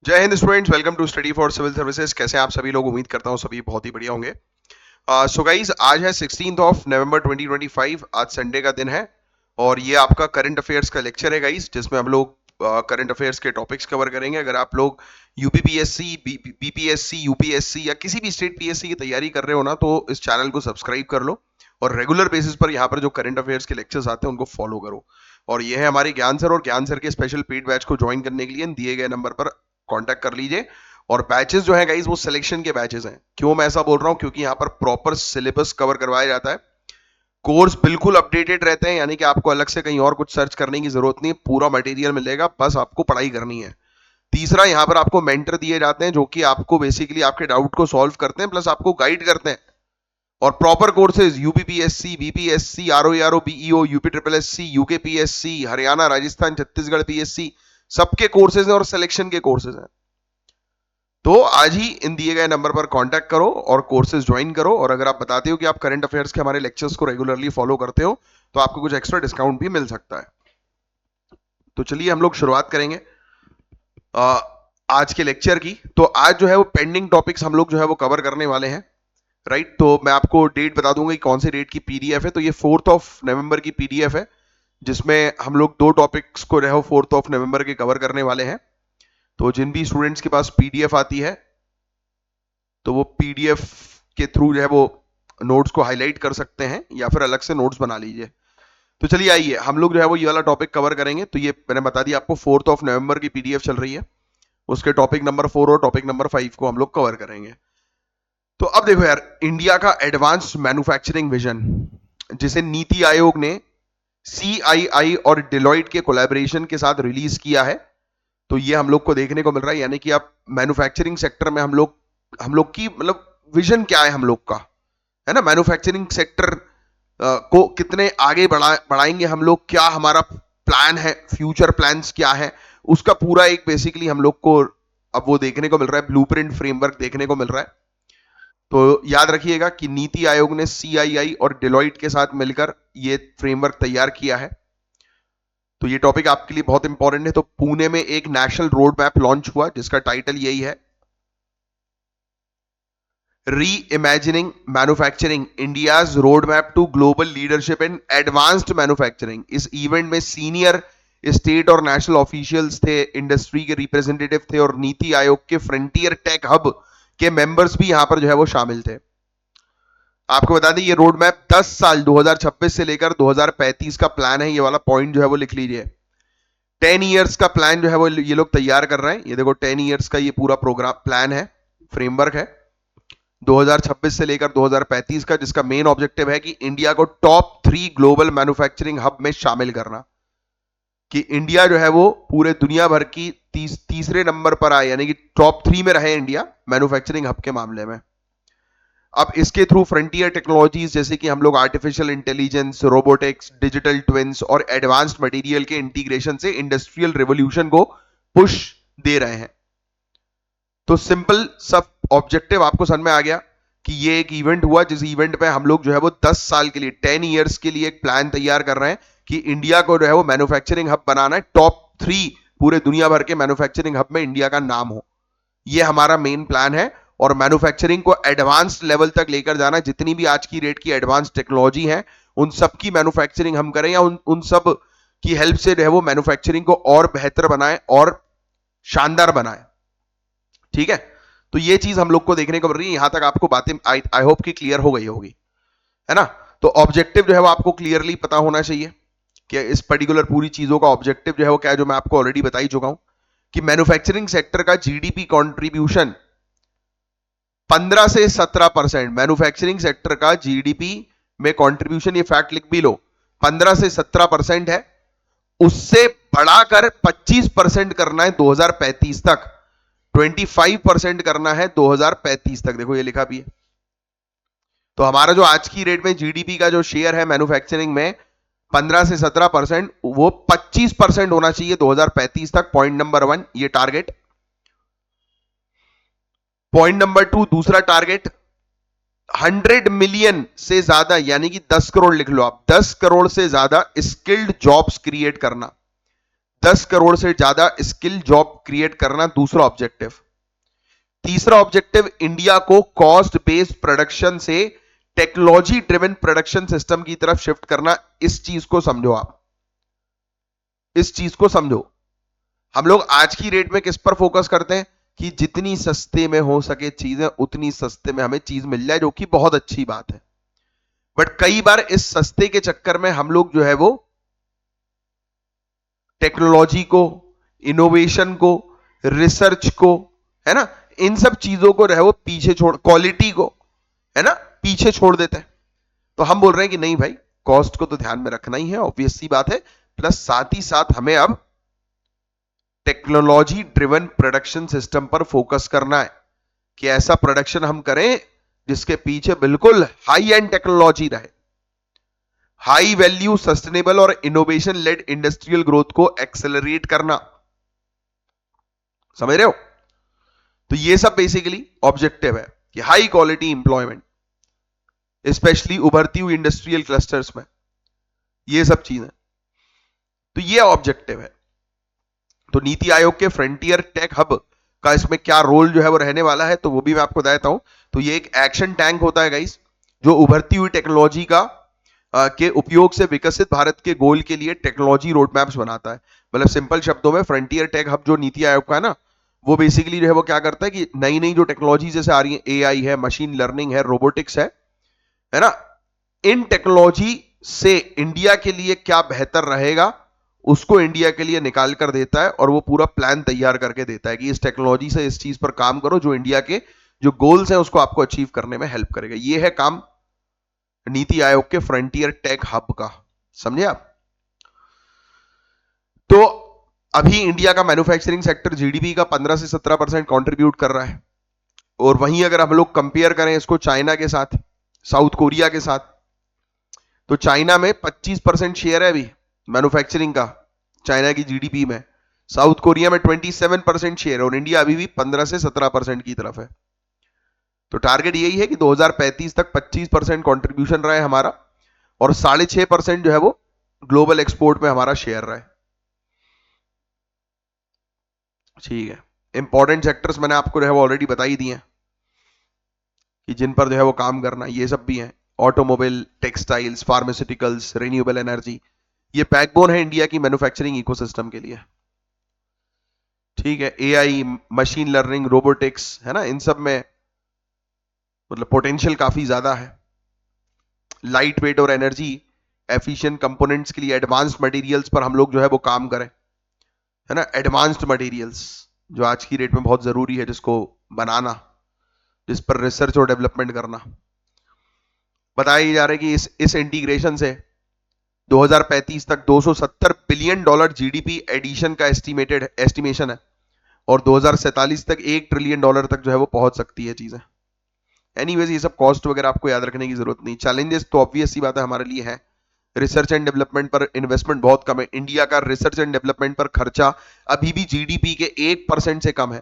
जय हिंद students, welcome to study for civil services. कैसे हैं आप सभी लोग? उम्मीद करता हूं सभी बहुत ही बढ़िया होंगे। सो गाइज, आज है 16 ऑफ नवंबर 2025। आज संडे का दिन है और ये आपका करंट अफेयर्स का लेक्चर है गाइज, जिसमें हम लोग करंट अफेयर्स के टॉपिक्स कवर करेंगे। अगर आप लोग यूपीपीएससी, बीपीएससी, यूपीएससी या किसी भी स्टेट पीएससी की तैयारी कर रहे हो ना, तो इस चैनल को सब्सक्राइब कर लो और रेगुलर बेसिस पर यहाँ पर जो करंट अफेयर्स के लेक्चर्स आते हैं उनको फॉलो करो। और ये है हमारे ज्ञान सर, और ज्ञान सर के स्पेशल पेड बैच को ज्वाइन करने के लिए दिए गए नंबर पर कांटेक्ट कर लीजिए। और बैचेस जो है गाइस, वो सिलेक्शन के बैचेस हैं। क्यों मैं ऐसा बोल रहा हूं? क्योंकि यहाँ पर प्रॉपर सिलेबस कवर करवाया जाता है। कोर्स बिल्कुल अपडेटेड रहते हैं, यानी कि आपको अलग से कहीं और कुछ सर्च करने की जरूरत नहीं है। पूरा मटेरियल मिलेगा, बस आपको पढ़ाई करनी है। तीसरा, यहाँ पर आपको मेंटर दिए जाते हैं जो कि आपको बेसिकली आपके डाउट को सॉल्व करते हैं, प्लस आपको गाइड करते हैं। और proper courses UPPSC, BPSC, RO ARO, BEO, UP triple SC, UKPSC, Haryana, Rajasthan, Chhattisgarh PSC, सबके कोर्सेज हैं और सिलेक्शन के कोर्सेज हैं। तो आज ही इन दिए गए नंबर पर कांटेक्ट करो और कोर्सेज ज्वाइन करो। और अगर आप बताते हो कि आप करंट अफेयर्स के हमारे लेक्चर्स को रेगुलरली फॉलो करते हो, तो आपको कुछ एक्स्ट्रा डिस्काउंट भी मिल सकता है। तो चलिए हम लोग शुरुआत करेंगे आज के लेक्चर की। तो आज जो है वो पेंडिंग टॉपिक्स हम लोग जो है वो कवर करने वाले हैं, राइट। तो मैं आपको डेट बता दूंगा कि कौन सी डेट की पीडीएफ है। तो ये 4 नवंबर की पीडीएफ है, जिसमें हम लोग 2 टॉपिक्स को जो है 4 नवंबर के कवर करने वाले हैं। तो जिन भी स्टूडेंट्स के पास पीडीएफ आती है, तो वो पीडीएफ के थ्रू जो है वो नोट्स को हाईलाइट कर सकते हैं या फिर अलग से नोट्स बना लीजिए। तो चलिए आइए हम लोग जो है वो ये वाला टॉपिक कवर करेंगे। तो ये मैंने बता दिया आपको, 4 नवंबर की पीडीएफ चल रही है। उसके टॉपिक नंबर 4 और टॉपिक नंबर 5 को हम लोग कवर करेंगे। तो अब देखो यार, इंडिया का एडवांस्ड मैन्युफैक्चरिंग विजन, जिसे नीति आयोग ने सीआईआई और डिलॉइट के कोलैबोरेशन के साथ रिलीज किया है, तो ये हम लोग को देखने को मिल रहा है। यानी कि अब मैन्युफैक्चरिंग सेक्टर में हम लोग की मतलब विजन क्या है हम लोग का, है ना। मैन्युफैक्चरिंग सेक्टर को कितने आगे बढ़ाएंगे हम लोग, क्या हमारा प्लान है, फ्यूचर प्लान्स क्या है, उसका पूरा एक बेसिकली हम लोग को अब वो देखने को मिल रहा है, ब्लूप्रिंट फ्रेमवर्क देखने को मिल रहा है। तो याद रखिएगा कि नीति आयोग ने सीआईआई और डिलॉइट के साथ मिलकर ये फ्रेमवर्क तैयार किया है। तो ये टॉपिक आपके लिए बहुत इंपॉर्टेंट है। तो पुणे में एक नेशनल रोड मैप लॉन्च हुआ, जिसका टाइटल यही है, reimagining manufacturing, India's road map to global leadership in advanced manufacturing. इस इवेंट में सीनियर स्टेट और नेशनल ऑफिशियल्स थे, इंडस्ट्री के रिप्रेजेंटेटिव थे और नीति आयोग के फ्रंटियर टेक हब के मेंबर्स भी यहां पर जो है वो शामिल थे। आपको बता दें, ये रोड मैप 10 साल 2026 से लेकर 2035 का प्लान है। ये वाला पॉइंट जो है वो लिख लीजिए। 10 इयर्स का प्लान जो है वो ये लोग तैयार कर रहे हैं। ये देखो, 10 इयर्स का ये पूरा प्रोग्राम प्लान है, फ्रेमवर्क है 2026 से लेकर 2035 का, जिसका मेन ऑब्जेक्टिव है कि इंडिया को टॉप 3 ग्लोबल मैन्युफैक्चरिंग हब में शामिल करना। कि इंडिया जो है वो पूरे दुनिया भर की तीसरे नंबर पर आए, यानी कि टॉप 3 में रहे इंडिया मैन्युफैक्चरिंग हब के मामले में। अब इसके थ्रू फ्रंटियर टेक्नोलॉजीज जैसे कि हम लोग artificial intelligence, robotics, digital twins और एडवांस्ड मटेरियल के इंटीग्रेशन से इंडस्ट्रियल रिवॉल्यूशन को पुश दे रहे हैं। तो सिंपल सब ऑब्जेक्टिव आपको समझ में आ गया कि ये एक इवेंट हुआ, जिस इवेंट पे हम लोग जो है वो 10 साल के लिए, 10 इयर्स के लिए एक प्लान तैयार कर रहे हैं कि इंडिया को जो है वो मैन्युफैक्चरिंग हब बनाना है। टॉप 3 पूरे दुनिया भर के मैन्युफैक्चरिंग हब में इंडिया का नाम हो, ये हमारा मेन प्लान है। और मैन्युफैक्चरिंग को एडवांस लेवल तक लेकर जाना, जितनी भी आज की डेट की एडवांस टेक्नोलॉजी है उन सब की मैन्युफैक्चरिंग हम करें, या उन सब की हेल्प से जो है वो मैन्युफैक्चरिंग को और बेहतर बनाए और शानदार बनाए। ठीक है, तो ये चीज हम लोग को देखने को मिल रही है। यहां तक आपको बातें आई होप कि क्लियर हो गई होगी, है ना। तो ऑब्जेक्टिव जो है वो आपको क्लियरली पता होना चाहिए कि इस पर्टिकुलर पूरी चीजों का ऑब्जेक्टिव जो है वो क्या है, जो मैं आपको ऑलरेडी बता ही चुका हूं कि मैन्युफैक्चरिंग सेक्टर का जीडीपी कंट्रीब्यूशन 15 से 17%, मैन्युफैक्चरिंग सेक्टर का जीडीपी में कंट्रीब्यूशन, ये फैक्ट लिख भी लो, 15 से 17% है। उससे बढ़ाकर 25% करना है 2035 तक, 25% करना है 2035 तक। देखो ये लिखा भी है। तो हमारा जो आज की रेट में जीडीपी का जो शेयर है मैन्युफैक्चरिंग में 15 से 17%, वो 25% होना चाहिए 2035 तक। पॉइंट नंबर 1 ये टारगेट। पॉइंट नंबर 2 दूसरा टारगेट, 100 मिलियन से ज्यादा, यानी कि 10 करोड़ लिख लो आप, 10 करोड़ से ज्यादा स्किल्ड जॉब्स क्रिएट करना। 10 करोड़ से ज्यादा स्किल जॉब क्रिएट करना दूसरा ऑब्जेक्टिव। तीसरा ऑब्जेक्टिव, इंडिया को कॉस्ट बेस्ड प्रोडक्शन से टेक्नोलॉजी ड्रिवन प्रोडक्शन सिस्टम की तरफ शिफ्ट करना। इस चीज को समझो आप, इस चीज को समझो। हम लोग आज की रेट में किस पर फोकस करते हैं कि जितनी सस्ते में हो सके चीजें उतनी सस्ते में हमें चीज मिल जाए, जो कि बहुत अच्छी बात है। बट कई बार इस सस्ते के चक्कर में हम लोग जो है वो टेक्नोलॉजी को, इनोवेशन को, रिसर्च को, है ना, इन सब चीजों को जो है वो पीछे छोड़, क्वालिटी को, है ना, पीछे छोड़ देते हैं। तो हम बोल रहे हैं कि नहीं भाई, कॉस्ट को तो ध्यान में रखना ही है, ऑब्वियस सी बात है। प्लस साथ ही साथ हमें अब टेक्नोलॉजी ड्रिवन प्रोडक्शन सिस्टम पर फोकस करना है कि ऐसा प्रोडक्शन हम करें जिसके पीछे बिल्कुल हाई एंड टेक्नोलॉजी रहे। हाई वैल्यू, सस्टेनेबल और इनोवेशन लेड इंडस्ट्रियल ग्रोथ को एक्सेलरेट करना। समझ रहे हो? तो ये सब बेसिकली ऑब्जेक्टिव है कि हाई क्वालिटी इंप्लॉयमेंट, स्पेशली उभरती हुई इंडस्ट्रियल क्लस्टर्स में, ये सब चीजें। तो ये ऑब्जेक्टिव है। तो नीति आयोग के फ्रंटियर टेक हब का इसमें क्या रोल जो है वो रहने वाला है, तो वो भी मैं आपको बताता हूं। तो ये एक एक्शन टैंक होता है गाइस, जो उभरती हुई टेक्नोलॉजी का के उपयोग से विकसित भारत के गोल के लिए टेक्नोलॉजी रोड मैप्स बनाता है। मतलब सिंपल शब्दों में फ्रंटियर टेक हब जो नीति आयोग का है ना, वो बेसिकली जो है वो क्या करता है कि नई नई जो टेक्नोलॉजी जैसे आ रही है, एआई है, मशीन लर्निंग है, रोबोटिक्स है ना, इन टेक्नोलॉजी से इंडिया के लिए क्या बेहतर रहेगा उसको इंडिया के लिए निकाल कर देता है, और वो पूरा प्लान तैयार करके देता है कि इस टेक्नोलॉजी से इस चीज पर काम करो जो इंडिया के जो गोल्स हैं उसको आपको अचीव करने में हेल्प करेगा। ये है काम नीति आयोग के फ्रंटियर टेक हब का। समझे आप? तो अभी इंडिया का मैन्युफैक्चरिंग सेक्टर जीडीपी का 15 से 17% कंट्रीब्यूट कर रहा है। और वहीं अगर हम लोग कंपेयर करें इसको चाइना के साथ, साउथ कोरिया के साथ, तो चाइना में 25% शेयर है अभी मैन्युफैक्चरिंग का चाइना की जीडीपी में। साउथ कोरिया में 27% शेयर है, और इंडिया अभी भी 15 से 17% की तरफ है। तो टारगेट यही है कि 2035 तक 25% कंट्रीब्यूशन रहे हमारा, और 6.5% जो है वो ग्लोबल एक्सपोर्ट में हमारा शेयर रहे। ठीक है। इंपॉर्टेंट सेक्टर्स मैंने आपको जो है वो ऑलरेडी बता ही दिए हैं कि जिन पर जो है वो काम करना, ये सब भी हैं। Automobile, textiles, pharmaceuticals, renewable energy, ये बैकबोन है इंडिया की मैन्युफैक्चरिंग इकोसिस्टम के लिए। ठीक है। एआई, मशीन लर्निंग, रोबोटिक्स, है ना, इन सब में मतलब पोटेंशियल काफी ज्यादा है। लाइट वेट और एनर्जी एफिशिएंट कंपोनेंट्स के लिए एडवांस्ड मटेरियल्स पर हम लोग जो है वो काम करें, है ना। एडवांस्ड मटेरियल्स जो आज की रेट में बहुत जरूरी है, जिसको बनाना, जिस पर रिसर्च और डेवलपमेंट करना। बताया जा रहा है कि इस इंटीग्रेशन से 2035 तक $270 बिलियन जीडीपी एडिशन का एस्टिमेशन है, और 2047 तक $1 ट्रिलियन तक जो है वो पहुंच सकती है चीजें। एनीवेज, ये सब कॉस्ट वगैरह आपको याद रखने की जरूरत नहीं। चैलेंजेस तो ऑब्वियस सी बात है हमारे लिए है। रिसर्च एंड डेवलपमेंट पर इन्वेस्टमेंट बहुत कम है। इंडिया का रिसर्च एंड डेवलपमेंट पर खर्चा अभी भी जीडीपी के 1% से कम है।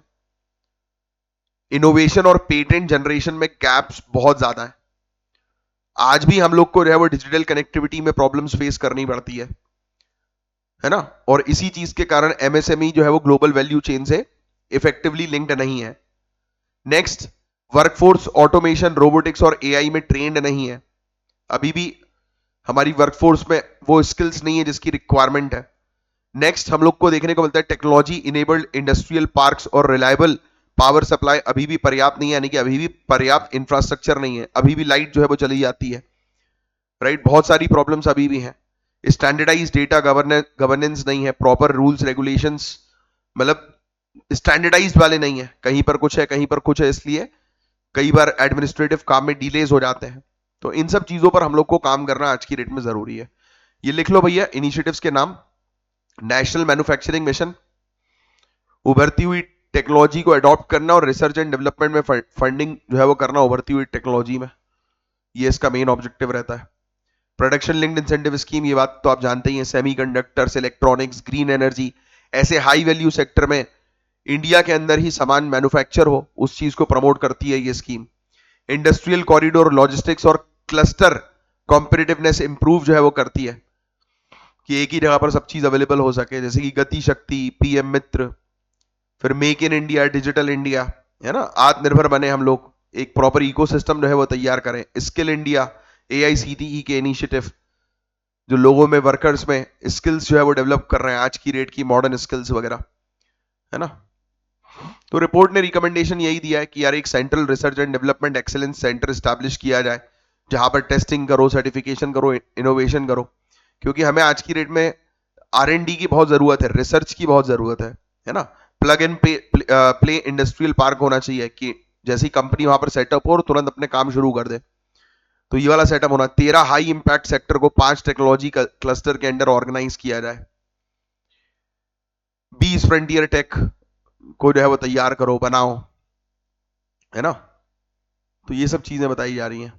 इनोवेशन और पेटेंट जनरेशन में गैप्स बहुत ज्यादा है। आज भी हम लोग को जो है वो डिजिटल कनेक्टिविटी में प्रॉब्लम्स फेस करनी पड़ती है ना। और इसी चीज के कारण एमएसएमई जो है वो ग्लोबल वैल्यू चेन से इफेक्टिवली लिंक्ड नहीं है। नेक्स्ट, वर्कफोर्स ऑटोमेशन, रोबोटिक्स और एआई में ट्रेंड नहीं है। अभी भी हमारी वर्कफोर्स में वो स्किल्स नहीं है जिसकी रिक्वायरमेंट है। नेक्स्ट, हम लोग को देखने को मिलता है टेक्नोलॉजी इनेबल्ड इंडस्ट्रियल पार्क्स और रिलायबल पावर सप्लाई अभी भी पर्याप्त नहीं है, यानी कि अभी भी पर्याप्त इंफ्रास्ट्रक्चर नहीं है। अभी भी लाइट जो है वो चली जाती है, राइट। बहुत सारी प्रॉब्लम्स अभी भी हैं। स्टैंडर्डाइज डेटा गवर्नेंस नहीं है। प्रॉपर रूल्स रेगुलेशंस मतलब स्टैंडर्डाइज वाले नहीं है, कहीं पर कुछ है कहीं पर कुछ है, इसलिए कई बार एडमिनिस्ट्रेटिव काम में डिलेज हो जाते हैं। तो इन सब चीजों पर हम लोग को काम करना आज की डेट में जरूरी है। ये लिख लो भैया इनिशिएटिव्स के नाम। नेशनल मैन्युफैक्चरिंग मिशन, उभरती हुई टेक्नोलॉजी को अडॉप्ट करना और रिसर्च एंड डेवलपमेंट में फंडिंग जो है वो करना उभरती हुई टेक्नोलॉजी में, ये इसका मेन ऑब्जेक्टिव रहता है। प्रोडक्शन लिंक्ड इंसेंटिव स्कीम, ये बात तो आप जानते ही हैं। सेमीकंडक्टर्स, इलेक्ट्रॉनिक्स, ग्रीन एनर्जी, ऐसे हाई वैल्यू सेक्टर में इंडिया के अंदर ही सामान मैन्युफैक्चर हो, उस चीज को प्रमोट करती है ये स्कीम। इंडस्ट्रियल कॉरिडोर, लॉजिस्टिक्स और क्लस्टर कॉम्पिटिटिवनेस इंप्रूव जो है वो करती है। कि एक ही जगह पर सब चीज अवेलेबल हो सके, जैसे कि गति शक्ति, पीएम मित्र, फिर make in India, digital India, है ना, आत्मनिर्भर बने हम लोग, एक प्रॉपर इकोसिस्टम जो है वो तैयार करें, स्किल इंडिया, एआईसीटीई के इनिशिएटिव जो लोगों में, वर्कर्स में स्किल्स जो है वो डेवलप कर रहे हैं, आज की रेट की मॉडर्न स्किल्स वगैरह, है ना। तो रिपोर्ट ने रिकमेंडेशन यही दिया है कि यार एक central research and development excellence centre establish किया जाए, जहां पर टेस्टिंग करो, सर्टिफिकेशन करो, इनोवेशन करो, क्योंकि हमें आज की रेट में आर&डी की बहुत जरूरत है, रिसर्च की बहुत जरूरत है ना। Plug and play industrial park होना चाहिए कि जैसी कंपनी वहां पर सेटअप हो और तुरंत अपने काम शुरू कर दे, तो ये वाला सेटअप होना। 13 हाई इंपैक्ट सेक्टर को 5 टेक्नोलॉजी क्लस्टर के अंडर ऑर्गेनाइज किया जाए। 20 फ्रंटियर टेक को जो है वो तैयार करो, बनाओ, है ना। तो ये सब चीजें बताई जा रही हैं।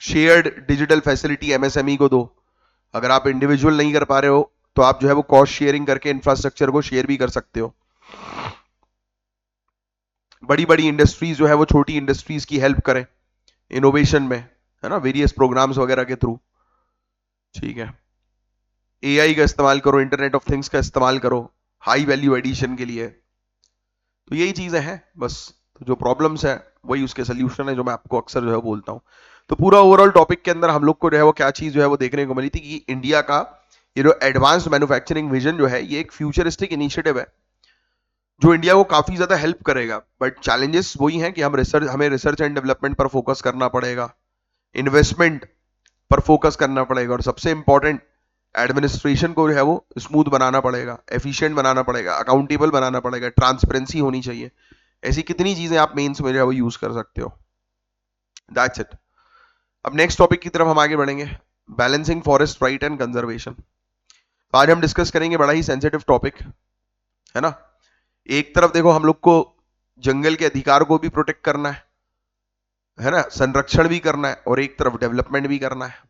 शेयर्ड डिजिटल फैसिलिटी एमएसएमई को दो, अगर आप इंडिविजुअल नहीं कर पा रहे हो तो आप जो है वो कॉस्ट शेयरिंग करके इंफ्रास्ट्रक्चर को शेयर भी कर सकते हो। बड़ी बड़ी इंडस्ट्रीज जो है वो छोटी इंडस्ट्रीज की हेल्प करें इनोवेशन में, है ना, वेरियस प्रोग्राम्स वगैरह के थ्रू। ठीक है, एआई का इस्तेमाल करो, इंटरनेट ऑफ थिंग्स का इस्तेमाल करो हाई वैल्यू एडिशन के लिए। तो यही चीजें हैं बस। तो जो प्रॉब्लम्स है वही उसके सोल्यूशन है, जो मैं आपको अक्सर जो है बोलता हूं। तो पूरा ओवरऑल टॉपिक के अंदर हम लोग को जो है वो क्या चीज जो है वो देखने को मिली थी कि इंडिया का ये जो एडवांस्ड मैन्युफैक्चरिंग विजन जो है, ये एक फ्यूचरिस्टिक इनिशिएटिव है जो इंडिया को काफी ज्यादा हेल्प करेगा। बट चैलेंजेस वही हैं कि हमें रिसर्च एंड डेवलपमेंट पर फोकस करना पड़ेगा, इन्वेस्टमेंट पर फोकस करना पड़ेगा, और सबसे इंपॉर्टेंट एडमिनिस्ट्रेशन को जो है वो स्मूथ बनाना पड़ेगा, एफिशिएंट बनाना पड़ेगा, अकाउंटेबल बनाना पड़ेगा, ट्रांसपेरेंसी होनी चाहिए। ऐसी कितनी चीजें आप मेंस में जो है वो यूज कर सकते हो। That's it. अब नेक्स्ट टॉपिक की तरफ हम आगे बढ़ेंगे, balancing forest right and conservation. आज हम डिस्कस करेंगे बड़ा ही सेंसिटिव टॉपिक, है ना। एक तरफ देखो हम लोग को जंगल के अधिकार को भी प्रोटेक्ट करना है ना, संरक्षण भी करना है, और एक तरफ डेवलपमेंट भी करना है।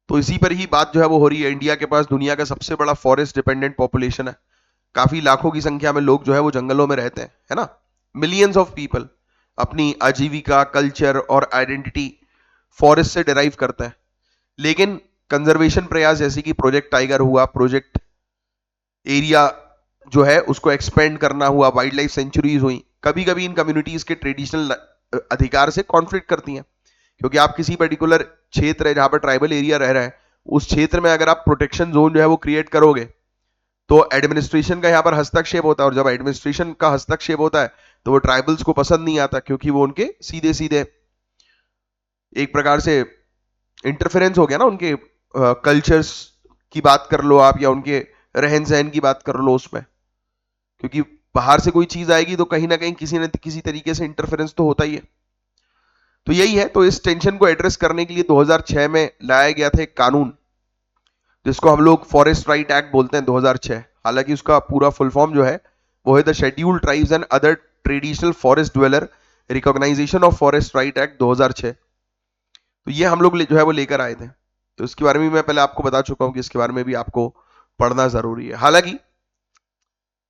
तो इसी पर ही बात जो है वो हो रही है। इंडिया के पास दुनिया का सबसे बड़ा फॉरेस्ट डिपेंडेंट पॉपुलेशन है, काफी लाखों की संख्या में लोग जो है वो जंगलों में रहते हैं, है ना। मिलियंस ऑफ पीपल अपनी आजीविका, कल्चर और आइडेंटिटी फॉरेस्ट से डिराइव करते हैं। लेकिन कंजर्वेशन प्रयास जैसे कि प्रोजेक्ट टाइगर हुआ, प्रोजेक्ट एरिया जो है उसको एक्सपेंड करना हुआ, वाइल्ड लाइफ सेंचुरीज हुई, कभी कभी इन कम्युनिटीज के ट्रेडिशनल अधिकार से कॉन्फ्लिक्ट करती हैं। क्योंकि आप किसी पर्टिकुलर क्षेत्र है जहां पर ट्राइबल एरिया रह रहा है, उस क्षेत्र में अगर आप प्रोटेक्शन जोन जो है वो क्रिएट करोगे तो एडमिनिस्ट्रेशन का यहां पर हस्तक्षेप होता है, और जब एडमिनिस्ट्रेशन का हस्तक्षेप होता है तो वो ट्राइबल्स को पसंद नहीं आता, क्योंकि वो उनके सीधे सीधे एक प्रकार से इंटरफेरेंस हो गया ना उनके कल्चर्स की बात कर लो आप, या उनके रहन सहन की बात कर लो उसमें। क्योंकि बाहर से कोई चीज आएगी तो कहीं ना कहीं किसी न किसी तरीके से इंटरफेरेंस तो होता ही है। तो यही है। तो इस टेंशन को एड्रेस करने के लिए 2006 में लाया गया था एक कानून, जिसको हम लोग फॉरेस्ट राइट एक्ट बोलते हैं 2006। हालांकि उसका पूरा फुल फॉर्म जो है वो है the scheduled tribes and other traditional forest dweller recognisation of forest right act 2006। तो ये हम लोग जो है वो लेकर आए थे। तो इसके बारे में मैं पहले आपको बता चुका हूं कि इसके बारे में भी आपको पढ़ना जरूरी है। हालांकि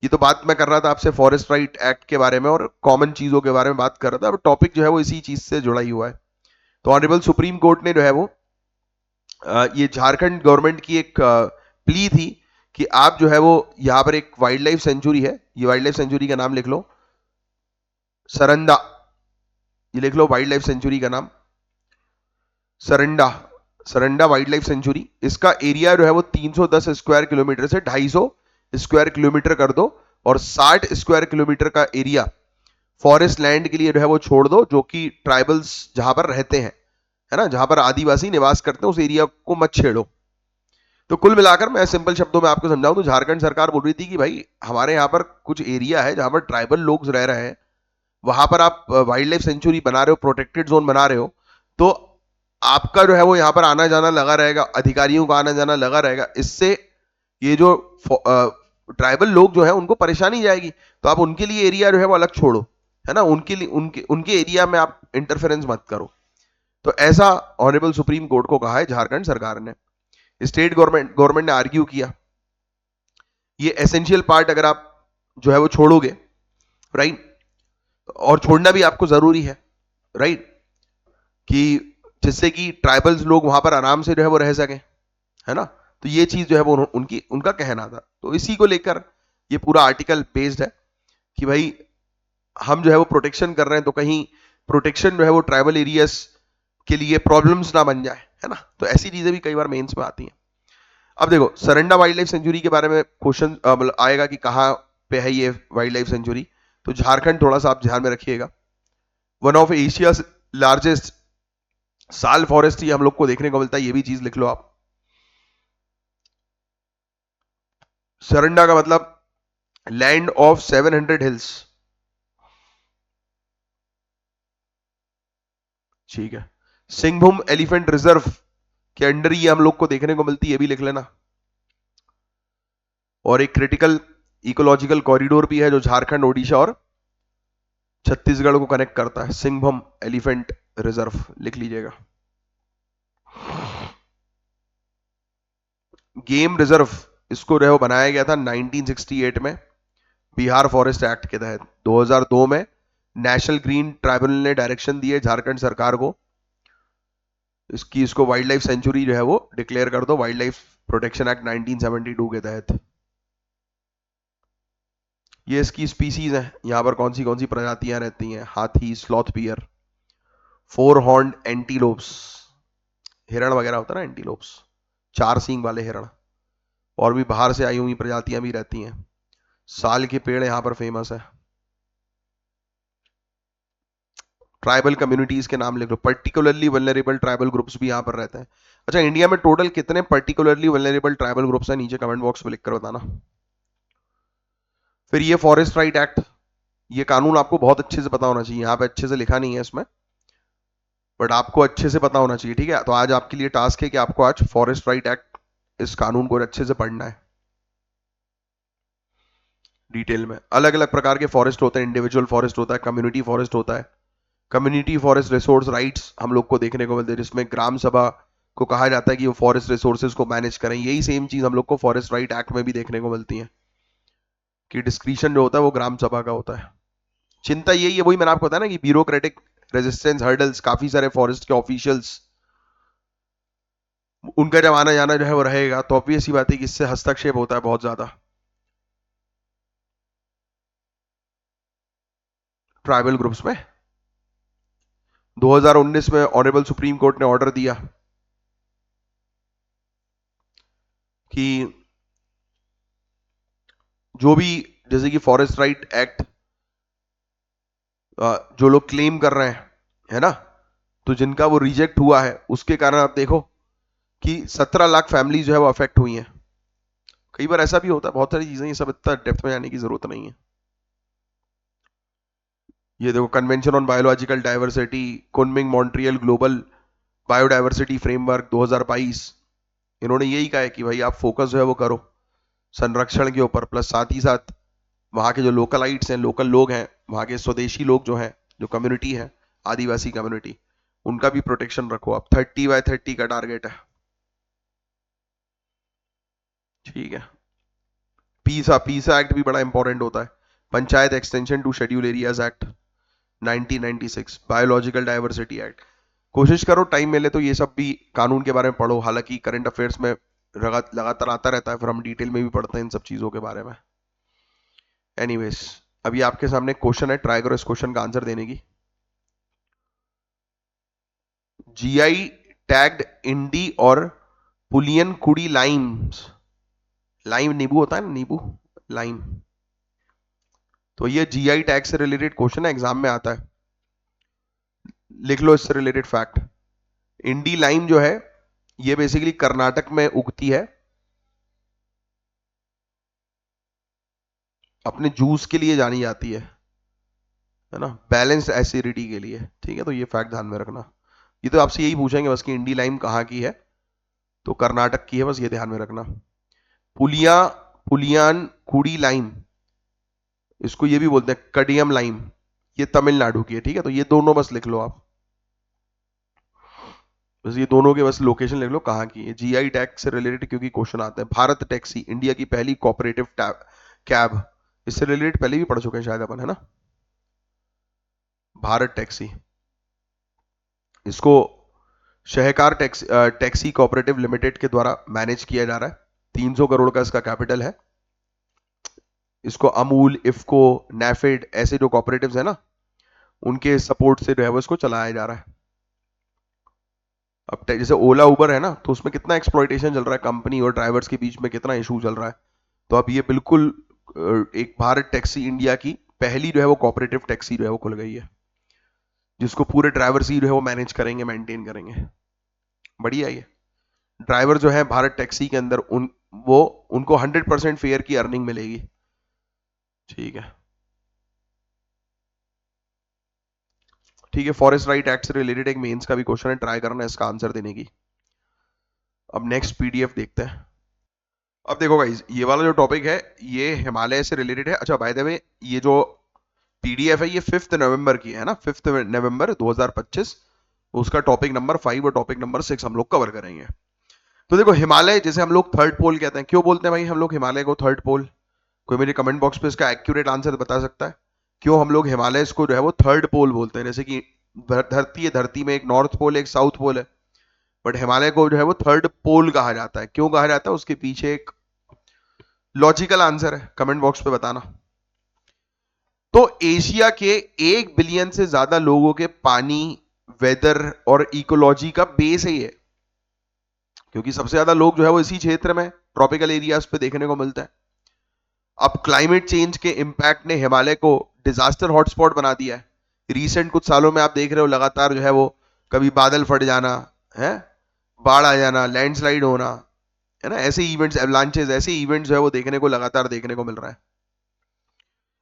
ये तो बात मैं कर रहा था आपसे फॉरेस्ट राइट एक्ट के बारे में और कॉमन चीजों के बारे में बात कर रहा था, अब टॉपिक जो है वो इसी चीज से जुड़ा ही हुआ है। तो ऑनरेबल सुप्रीम कोर्ट ने जो है वो ये झारखंड गवर्नमेंट की एक प्ली थी कि आप जो है वो यहां पर एक वाइल्ड लाइफ सेंचुरी है, ये वाइल्ड लाइफ सेंचुरी का नाम लिख लो, सरंडा। ये लिख लो वाइल्ड लाइफ सेंचुरी का नाम, Saranda, Saranda wild life sanctuary. इसका एरिया जो है वो 310 स्क्वायर किलोमीटर से 250 स्क्वायर किलोमीटर कर दो, और 60 स्क्वायर किलोमीटर का एरिया फॉरेस्ट लैंड के लिए जो है वो छोड़ दो, जो कि ट्राइबल्स जहां पर रहते हैं, है ना, जहां पर आदिवासी निवास करते हैं, उस एरिया को मत छेड़ो। तो कुल मिलाकर मैं सिंपल शब्दों में आपको समझाऊं तो झारखंड सरकार बोल रही थी कि भाई हमारे यहाँ पर कुछ एरिया है जहां पर ट्राइबल लोग रह रहे हैं, वहां पर आप वाइल्ड लाइफ सेंचुरी बना रहे हो, प्रोटेक्टेड जोन बना रहे हो, तो आपका जो है वो यहाँ पर आना जाना लगा रहेगा, अधिकारियों का आना जाना लगा रहेगा। इससे ये जो ट्राइबल लोग जो है उनको परेशानी जाएगी, तो आप उनके लिए एरिया जो है वो अलग छोड़ो, है ना, उनके लिए उनके एरिया में आप इंटरफेरेंस मत करो। तो ऐसा ऑनरेबल सुप्रीम कोर्ट को कहा है झारखंड सरकार ने। स्टेट गवर्नमेंट ने आर्ग्यू किया ये एसेंशियल पार्ट अगर आप जो है वो छोड़ोगे, राइट, और छोड़ना भी आपको जरूरी है, राइट, कि जिससे कि ट्राइबल्स लोग वहां पर आराम से जो है वो रह सकें, है ना। तो ये चीज जो है वो उनका कहना था। तो इसी को लेकर ये पूरा आर्टिकल बेस्ड है कि भाई हम जो है वो प्रोटेक्शन कर रहे हैं, तो कहीं प्रोटेक्शन जो है वो ट्राइबल एरियाज के लिए प्रॉब्लम्स ना बन जाए, है ना। तो ऐसी चीजें भी कई बार मेंस में आती हैं। अब देखो सरंडा वाइल्ड लाइफ सेंचुरी के बारे में क्वेश्चन आएगा कि कहाँ पे है ये वाइल्ड लाइफ सेंचुरी। तो झारखंड थोड़ा सा आप ध्यान में रखिएगा। वन ऑफ एशिया लार्जेस्ट साल फॉरेस्ट ही हम लोग को देखने को मिलता है, ये भी चीज लिख लो आप। सरंडा का मतलब लैंड ऑफ 700 हिल्स, ठीक है। सिंहभूम एलिफेंट रिजर्व के अंडर ही हम लोग को देखने को मिलती है, ये भी लिख लेना। और एक क्रिटिकल इकोलॉजिकल कॉरिडोर भी है जो झारखंड, ओडिशा और छत्तीसगढ़ को कनेक्ट करता है, सिंहभूम एलिफेंट रिजर्व लिख लीजिएगा। गेम रिजर्व इसको जो बनाया गया था 1968 में बिहार फॉरेस्ट एक्ट के तहत। 2002 में नेशनल ग्रीन ट्राइब्यूनल ने डायरेक्शन दिए झारखंड सरकार को इसको वाइल्ड लाइफ सेंचुरी जो है वो डिक्लेयर कर दो, वाइल्ड लाइफ प्रोटेक्शन एक्ट 1972 के तहत। ये इसकी स्पीसीज हैं, यहां पर कौन सी प्रजातियां रहती हैं। हाथी, sloth bear, four horn antelopes, हिरण वगैरह होता है ना एंटीलोप्स, चार सींग वाले हिरण। और भी बाहर से आई हुई प्रजातियां भी रहती हैं। साल के पेड़ यहां पर फेमस है। ट्राइबल कम्युनिटीज के नाम लिख लो, पर्टिकुलरली वल्नरेबल ट्राइबल ग्रुप्स भी यहां पर रहते हैं। अच्छा, इंडिया में टोटल कितने पर्टिकुलरली वल्नरेबल ट्राइबल ग्रुप्स हैं, नीचे कमेंट बॉक्स में लिखकर बताना। फिर ये फॉरेस्ट राइट एक्ट, ये कानून आपको बहुत अच्छे से पता होना चाहिए, यहां पे अच्छे से लिखा नहीं है इसमें, बट आपको अच्छे से पता होना चाहिए, ठीक है। तो आज आपके लिए टास्क है कि आपको आज फॉरेस्ट राइट एक्ट, इस कानून को अच्छे से पढ़ना है डिटेल में। अलग अलग प्रकार के फॉरेस्ट होते हैं, इंडिविजुअल फॉरेस्ट होता है, कम्युनिटी फॉरेस्ट होता है। कम्युनिटी फॉरेस्ट रिसोर्स राइट्स हम लोग को देखने को मिलते हैं, जिसमें ग्राम सभा को कहा जाता है कि वो फॉरेस्ट रिसोर्सेज को मैनेज करें। यही सेम चीज हम लोग को फॉरेस्ट राइट एक्ट में भी देखने को मिलती है कि डिस्क्रिशन जो होता है वो ग्राम सभा का होता है। चिंता यही है, वही मैंने आपको बताया ना कि ब्यूरोक्रेटिक रेजिस्टेंस हर्डल्स, काफी सारे फॉरेस्ट के ऑफिशियल्स, उनका जब आना जाना जो है वो रहेगा, तो ऑब्वियस ही बात है कि इससे हस्तक्षेप होता है बहुत ज्यादा ट्राइबल ग्रुप्स में। 2019 में ऑनरेबल सुप्रीम कोर्ट ने ऑर्डर दिया कि जो भी, जैसे कि फॉरेस्ट राइट एक्ट जो लोग क्लेम कर रहे हैं, है ना, तो जिनका वो रिजेक्ट हुआ है उसके कारण आप देखो कि 17 लाख फैमिलीज जो है वो अफेक्ट हुई हैं। कई बार ऐसा भी होता है, बहुत सारी चीजें, ये सब इतना डेप्थ में जाने की जरूरत नहीं है। ये देखो, convention on biological diversity, Kunming Montreal global biodiversity framework 2022, इन्होंने यही कहा है कि भाई आप फोकस जो है वो करो संरक्षण के ऊपर, प्लस साथ ही साथ वहां के जो लोकलाइट्स हैं, लोकल लोग हैं, वहां के स्वदेशी लोग जो हैं, जो कम्युनिटी है, आदिवासी कम्युनिटी, उनका भी प्रोटेक्शन रखो आप। 30/30 का टारगेट है, ठीक है। पीसा पीसा एक्ट भी बड़ा इंपॉर्टेंट होता है, panchayat extension to schedule areas act 1996, biological diversity act. कोशिश करो टाइम मिले तो ये सब भी कानून के बारे में पढ़ो, हालांकि करंट अफेयर्स में लगातार आता रहता है, फिर हम डिटेल में भी पढ़ते हैं इन सब चीजों के बारे में। एनीवेज, अभी आपके सामने क्वेश्चन है, ट्राई करो इस क्वेश्चन का आंसर देने की। जीआई टैग्ड इंडी और पुलियन कुड़ी लाइम्स, लाइम नींबू होता है ना, नींबू, लाइम, तो ये जीआई टैग से रिलेटेड क्वेश्चन है, एग्जाम में आता है, लिख लो इससे रिलेटेड फैक्ट। इंडी लाइम जो है ये बेसिकली कर्नाटक में उगती है, अपने जूस के लिए जानी जाती है ना, बैलेंस एसिडिटी के लिए, ठीक है। तो ये फैक्ट ध्यान में रखना। ये तो आपसे यही पूछेंगे बस कि इंडी लाइम कहाँ की है, तो कर्नाटक की है, बस ये ध्यान में रखना। पुलिया, पुलियान कुड़ी लाइम, इसको ये भी बोलते हैं कडियम लाइम, ये तमिलनाडु की है, ठीक है। तो ये दोनों बस लिख लो आप, बस ये दोनों के बस लोकेशन लिख लो कहाँ की है। जीआई टैग से रिलेटेड क्योंकि क्वेश्चन आते हैं। भारत टैक्सी, इंडिया की पहली कोऑपरेटिव कैब, इससे रिलेटेड पहले भी पढ़ चुके हैं शायद अपन, है ना। भारत टैक्सी, इसको सहकार टैक्सी कोऑपरेटिव लिमिटेड के द्वारा मैनेज किया जा रहा है। 300 करोड़ का इसका कैपिटल है। इसको अमूल, इफ्को, नैफेड ऐसे जो कोऑपरेटिव्स है ना, उनके सपोर्ट से जो है वो इसको चलाया जा रहा है। अब जैसे ओला उबर है ना, तो उसमें कितना एक्सप्लॉइटेशन चल रहा है, कंपनी और ड्राइवर्स के बीच में कितना इशू चल रहा है। तो अब ये बिल्कुल एक भारत टैक्सी इंडिया की पहली जो है वो कोऑपरेटिव टैक्सी जो है वो खुल गई है, जिसको पूरे ड्राइवर्स ही जो है वो मैनेज करेंगे, मेंटेन करेंगे। बढ़िया। ये ड्राइवर जो है भारत टैक्सी के अंदर उनको 100% फेयर की अर्निंग मिलेगी। ठीक है, ठीक है। फॉरेस्ट राइट एक्ट से रिलेटेड एक मेंस का भी क्वेश्चन है, ट्राई करना है इसका आंसर देने की। अब नेक्स्ट पीडीएफ देखते हैं। अब देखो गाइस, ये वाला जो टॉपिक है ये हिमालय से रिलेटेड है। अच्छा, बाय द वे, ये जो पीडीएफ है ये 5 नवंबर की है ना, 5 नवंबर 2025। उसका टॉपिक नंबर 5 और टॉपिक नंबर 6 हम लोग कवर करेंगे। तो देखो, हिमालय जैसे हम लोग थर्ड पोल कहते हैं, क्यों बोलते हैं भाई हम लोग हिमालय को थर्ड पोल? कोई मेरे कमेंट बॉक्स पे इसका एक्यूरेट आंसर बता सकता है, क्यों हम लोग हिमालय को जो है वो थर्ड पोल बोलते हैं? जैसे कि धरती है, धरती में एक नॉर्थ पोल, एक साउथ पोल है, बट हिमालय को जो है वो थर्ड पोल कहा जाता है। क्यों कहा जाता है, उसके पीछे एक लॉजिकल आंसर है, कमेंट बॉक्स पे बताना। तो एशिया के 1 बिलियन से ज्यादा लोगों के पानी, वेदर और इकोलॉजी का बेस है ये, क्योंकि सबसे ज्यादा लोग जो है वो इसी क्षेत्र में ट्रॉपिकल एरियाज पे देखने को मिलता है। अब क्लाइमेट चेंज के इंपैक्ट ने हिमालय को डिजास्टर हॉटस्पॉट बना दिया है। रिसेंट कुछ सालों में आप देख रहे हो लगातार जो है वो कभी बादल फट जाना है, बाढ़ आ जाना, लैंडस्लाइड होना, है ना, ऐसे इवेंट्स, एवलांचेस, ऐसे इवेंट्स जो है वो देखने को लगातार देखने को मिल रहा है।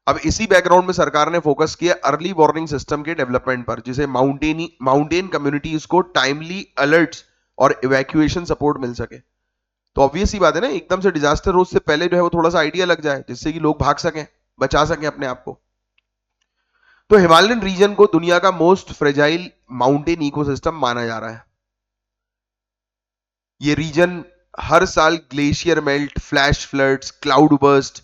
अब इसी बैकग्राउंड में सरकार ने फोकस किया अर्ली वार्निंग सिस्टम के डेवलपमेंट पर, जिसे माउंटेन कम्युनिटीज को टाइमली अलर्ट्स और इवैक्यूएशन सपोर्ट मिल सके। तो ऑब्वियस सी बात है ना, एकदम से डिजास्टर हो उससे पहले जो है वो थोड़ा सा आइडिया लग जाए, जिससे कि लोग भाग सकें, बचा सकें अपने आप को। तो हिमालयन रीजन को दुनिया का मोस्ट फ्रेजाइल माउंटेन इकोसिस्टम माना जा रहा है। ये रीजन हर साल glacier melt, flash floods, cloud burst,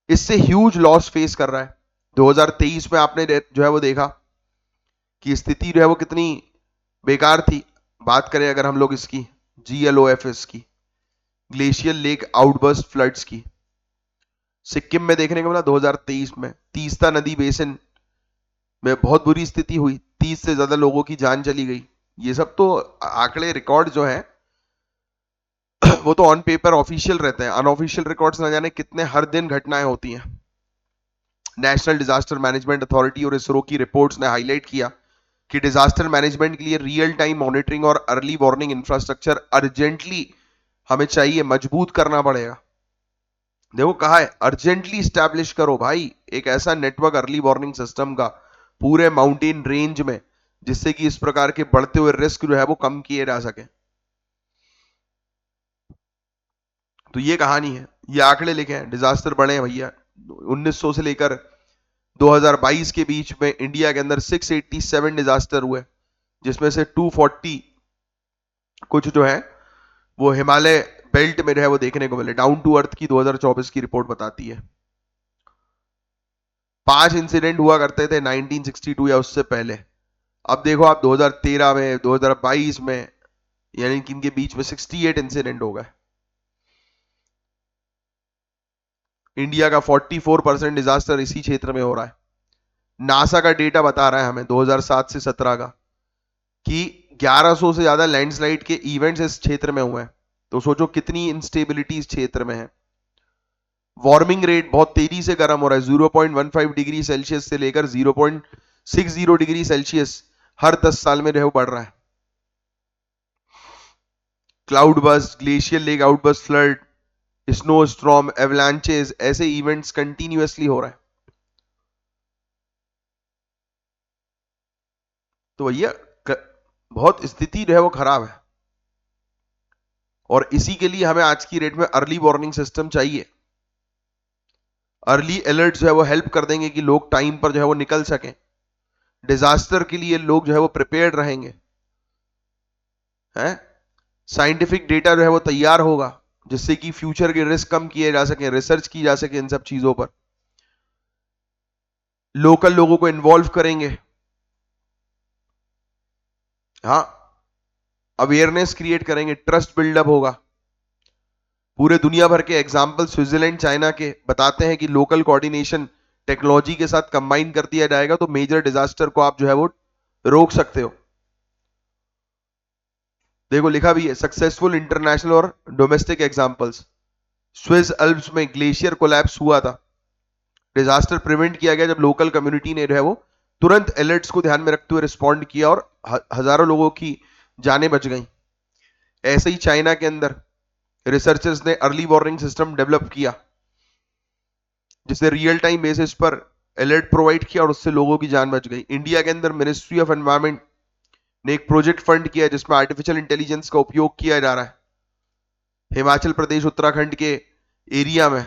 इससे ह्यूज लॉस फेस कर रहा है। 2023 में आपने जो है वो देखा कि स्थिति जो है वो कितनी बेकार थी। बात करें अगर हम लोग इसकी GLOFS की, ग्लेशियर लेक आउटबर्स्ट फ्लड्स की, सिक्किम में देखने को मिला 2023 में। तीस्ता नदी बेसिन में बहुत बुरी स्थिति हुई, 30 से ज्यादा लोगों की जान चली गई। ये सब तो आंकड़े, रिकॉर्ड जो है वो तो ऑन पेपर ऑफिशियल रहते हैं, अनऑफिशियल रिकॉर्ड्स न जाने कितने हर दिन घटनाएं होती हैं। नेशनल डिजास्टर मैनेजमेंट अथॉरिटी और इसरो की रिपोर्ट्स ने हाईलाइट किया कि डिजास्टर मैनेजमेंट के लिए रियल टाइम मॉनिटरिंग और अर्ली वार्निंग इंफ्रास्ट्रक्चर अर्जेंटली हमें चाहिए, मजबूत करना पड़ेगा। देखो कहा है अर्जेंटली स्टैब्लिश करो भाई एक ऐसा नेटवर्क अर्ली वार्निंग सिस्टम का पूरे माउंटेन रेंज में, जिससे कि इस प्रकार के बढ़ते हुए रिस्क जो है वो कम किए जा सके। तो ये कहानी है, ये आंकड़े लिखे हैं, डिजास्टर बढ़े हैं भैया। 1900 से लेकर 2022 के बीच में इंडिया के अंदर 687 डिजास्टर हुए, जिसमें से 240 कुछ जो है वो हिमालय बेल्ट में जो है वो देखने को मिले। डाउन टू अर्थ की 2024 की रिपोर्ट बताती है। 5 इंसिडेंट हुआ करते थे 1962 या उससे पहले, अब देखो आप 2013 में, 2022 में, यानी कि इनके बीच में 68 इंसिडेंट हो गए। इंडिया का 44% डिजास्टर इसी क्षेत्र में हो रहा है। नासा का डेटा बता रहा है हमें 2007 से 17 का कि 1100 से ज्यादा लैंडस्लाइड के इवेंट्स इस क्षेत्र में हुए हैं। तो सोचो कितनी इंस्टेबिलिटी इस क्षेत्र में है। वार्मिंग रेट बहुत तेजी से गर्म हो रहा है, 0.15 डिग्री सेल्सियस से लेकर 0.60 डिग्री सेल्सियस हर 10 साल में जो है वो बढ़ रहा है। Cloud burst, glacier lake outburst flood, snow storm, avalanches, ऐसे इवेंट्स कंटिन्यूअसली हो रहा है। तो भैया बहुत स्थिति जो है वो खराब है, और इसी के लिए हमें आज की डेट में अर्ली वार्निंग सिस्टम चाहिए। अर्ली अलर्ट जो है वो हेल्प कर देंगे कि लोग टाइम पर जो है वो निकल सकें, डिजास्टर के लिए लोग जो है वो प्रिपेयर्ड रहेंगे, हैं। साइंटिफिक डेटा जो है वो तैयार होगा, जिससे कि फ्यूचर के रिस्क कम किए जा सके, रिसर्च की जा सके इन सब चीजों पर। लोकल लोगों को इन्वॉल्व करेंगे। हाँ, अवेयरनेस क्रिएट करेंगे, ट्रस्ट बिल्डअप होगा। पूरे दुनिया भर के एग्जाम्पल स्विट्जरलैंड, चाइना के बताते हैं कि लोकल कोऑर्डिनेशन टेक्नोलॉजी के साथ कंबाइन कर दिया जाएगा तो मेजर डिजास्टर को आप जो है वो रोक सकते हो। देखो लिखा भी है, सक्सेसफुल इंटरनेशनल और डोमेस्टिक एग्जांपल्स। स्विस अल्प्स में ग्लेशियर कोलैप्स हुआ था, डिजास्टर प्रिवेंट किया गया जब लोकल कम्युनिटी ने जो है वो तुरंत अलर्ट्स को ध्यान में रखते हुए रिस्पॉन्ड किया और हजारों लोगों की जानें बच गई। ऐसे ही चाइना के अंदर रिसर्चर्स ने अर्ली वार्निंग सिस्टम डेवलप किया जिससे रियल टाइम बेसिस पर अलर्ट प्रोवाइड किया और उससे लोगों की जान बच गई। इंडिया के अंदर मिनिस्ट्री ऑफ एनवायरमेंट ने एक प्रोजेक्ट फंड किया जिसमें आर्टिफिशियल इंटेलिजेंस का उपयोग किया जा रहा है। हिमाचल प्रदेश उत्तराखंड के एरिया में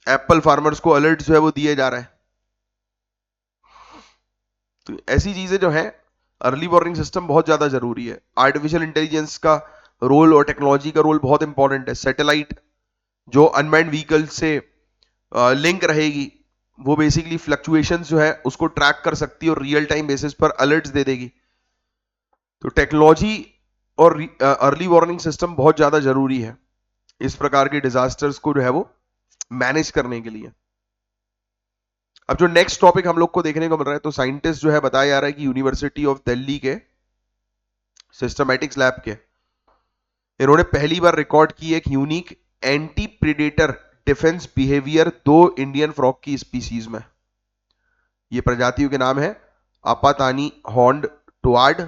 एप्पल फार्मर्स को अलर्ट जो है वो दिए जा रहे हैं। तो ऐसी चीजें जो है, अर्ली वार्निंग सिस्टम बहुत ज्यादा जरूरी है। आर्टिफिशियल इंटेलिजेंस का रोल और टेक्नोलॉजी का रोल बहुत इंपॉर्टेंट है। सैटेलाइट जो अनमैन्ड व्हीकल से लिंक रहेगी वो बेसिकली फ्लक्चुएशंस जो है उसको ट्रैक कर सकती है और रियल टाइम बेसिस पर अलर्ट्स दे देगी। तो टेक्नोलॉजी और अर्ली वार्निंग सिस्टम बहुत ज्यादा जरूरी है इस प्रकार के डिजास्टर्स को जो है वो मैनेज करने के लिए। अब जो नेक्स्ट टॉपिक हम लोग को देखने को मिल रहा है, तो साइंटिस्ट जो है बताया जा रहा है कि यूनिवर्सिटी ऑफ दिल्ली के सिस्टमैटिक्स लैब के इन्होंने पहली बार रिकॉर्ड की एक unique anti predator defence behaviour दो इंडियन फ्रॉग की स्पीसीज में। ये प्रजातियों के नाम है अपातानी हॉर्न्ड टुआर्ड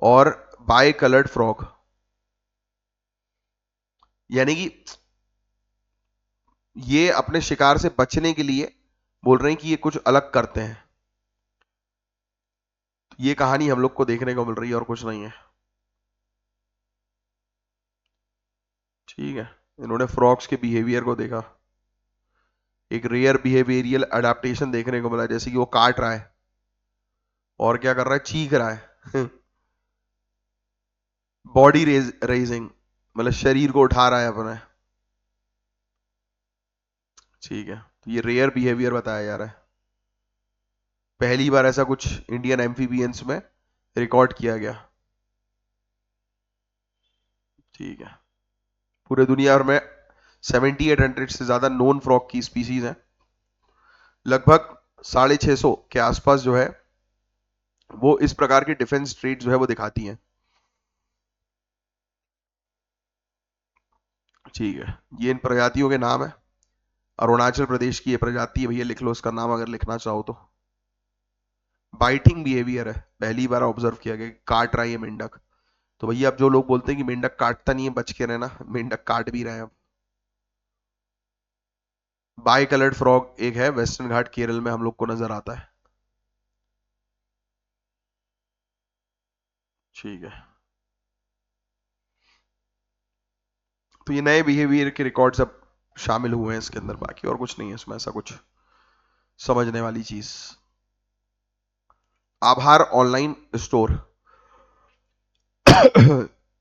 और बाय कलर्ड फ्रॉग। यानी कि ये अपने शिकार से बचने के लिए बोल रहे हैं कि ये कुछ अलग करते हैं। ये कहानी हम लोग को देखने को मिल रही है और कुछ नहीं है। ठीक है, इन्होंने फ्रॉग्स के बिहेवियर को देखा, एक रेयर बिहेवियरियल अडेप्टेशन देखने को मिला, जैसे कि वो काट रहा है और क्या कर रहा है, चीख रहा है बॉडी रेजिंग मतलब शरीर को उठा रहा है अपने। ठीक है, तो ये रेयर बिहेवियर बताया जा रहा है। पहली बार ऐसा कुछ इंडियन एम्फीबियंस में रिकॉर्ड किया गया। ठीक है, पूरे दुनिया भर में 7800 से ज्यादा नॉन फ्रॉग की स्पीसीज हैं। लगभग 650 के आसपास जो है वो इस प्रकार के डिफेंस ट्रेट जो है वो दिखाती हैं। ठीक है, ये इन प्रजातियों के नाम है। अरुणाचल प्रदेश की ये प्रजाति है, भैया लिख लो इसका नाम अगर लिखना चाहो तो। बाइटिंग बिहेवियर है, पहली बार ऑब्जर्व किया गया, काट रहा है ये मेंढक। तो भैया अब जो लोग बोलते हैं कि मेंढक काटता नहीं है, बच के रहना, मेंढक काट भी रहे हैं अब। बाई कलर्ड फ्रॉग एक है, वेस्टर्न घाट केरल में हम लोग को नजर आता है। ठीक है, तो ये नए बिहेवियर के रिकॉर्ड सब शामिल हुए हैं इसके अंदर, बाकी और कुछ नहीं है इसमें ऐसा कुछ समझने वाली चीज। आभार ऑनलाइन स्टोर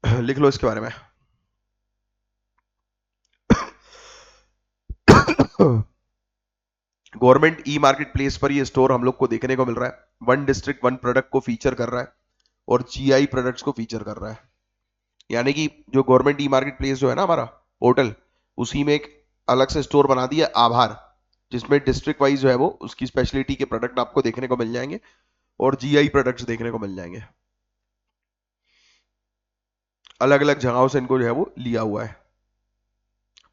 लिख लो इसके बारे में गवर्नमेंट ई मार्केट प्लेस पर ये स्टोर हम लोग को देखने को मिल रहा है। वन डिस्ट्रिक्ट वन प्रोडक्ट को फीचर कर रहा है और जीआई प्रोडक्ट्स को फीचर कर रहा है। यानी कि जो गवर्नमेंट ई मार्केट प्लेस जो है ना हमारा पोर्टल, उसी में एक अलग से स्टोर बना दिया आभार, जिसमें डिस्ट्रिक्ट वाइज जो है वो उसकी स्पेशलिटी के प्रोडक्ट आपको देखने को मिल जाएंगे और जीआई प्रोडक्ट्स देखने को मिल जाएंगे। अलग अलग जगहों से इनको जो है वो लिया हुआ है,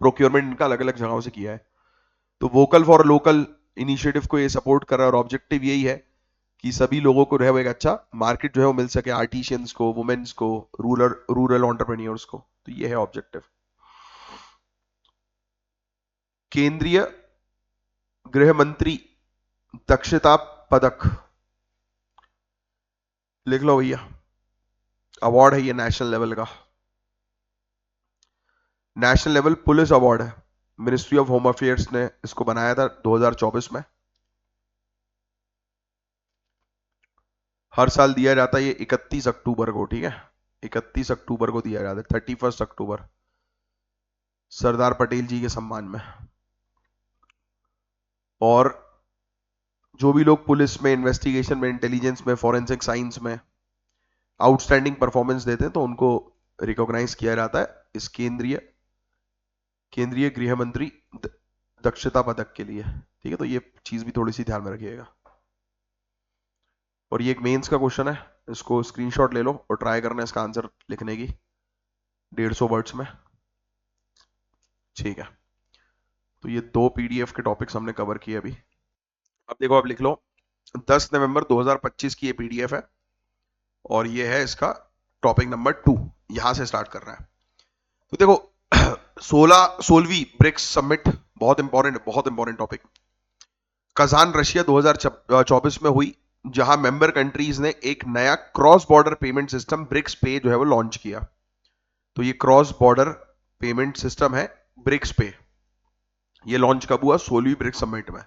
प्रोक्योरमेंट इनका अलग अलग जगहों से किया है। तो वोकल फॉर लोकल इनिशिएटिव को ये सपोर्ट कर रहा है और ऑब्जेक्टिव यही है कि सभी लोगों को जो है वो एक अच्छा मार्केट जो है वो मिल सके, आर्टिशियंस को, वुमेन्स को, रूरल रूरल एंटरप्रेन्योर्स को। तो ये है ऑब्जेक्टिव। केंद्रीय गृह मंत्री दक्षता पदक लिख लो भैया, अवार्ड है ये नेशनल लेवल का, नेशनल लेवल पुलिस अवार्ड है। मिनिस्ट्री ऑफ होम अफेयर्स ने इसको बनाया था 2024 में। हर साल दिया जाता है ये 31 अक्टूबर को। ठीक है, 31 अक्टूबर को दिया जाता है, 31 अक्टूबर, सरदार पटेल जी के सम्मान में। और जो भी लोग पुलिस में, इन्वेस्टिगेशन में, इंटेलिजेंस में, फॉरेंसिक साइंस में आउटस्टैंडिंग परफॉर्मेंस देते हैं तो उनको रिकॉग्नाइज किया जाता है इस केंद्रीय गृह मंत्री दक्षता पदक के लिए। ठीक है, तो ये चीज भी थोड़ी सी ध्यान में रखिएगा। और ये एक मेंस का क्वेश्चन है, इसको स्क्रीनशॉट ले लो और ट्राई करना इसका आंसर लिखने की 150 वर्ड्स में। ठीक है, तो ये 2 पीडीएफ के टॉपिक्स हमने कवर किए अभी। अब देखो, अब लिख लो 10 नवंबर 2025 की ये पीडीएफ है और ये है इसका टॉपिक नंबर 2, यहां से स्टार्ट कर रहा है। तो देखो 16वीं ब्रिक्स समिट बहुत इंपॉर्टेंट टॉपिक, कजान रशिया 2024 में हुई, जहां मेंबर कंट्रीज ने एक नया cross border payment system BRICS pay जो है वो लॉन्च किया। तो ये क्रॉस बॉर्डर पेमेंट सिस्टम है ब्रिक्स पे, ये लॉन्च कब हुआ? 16वीं ब्रिक्स समिट में।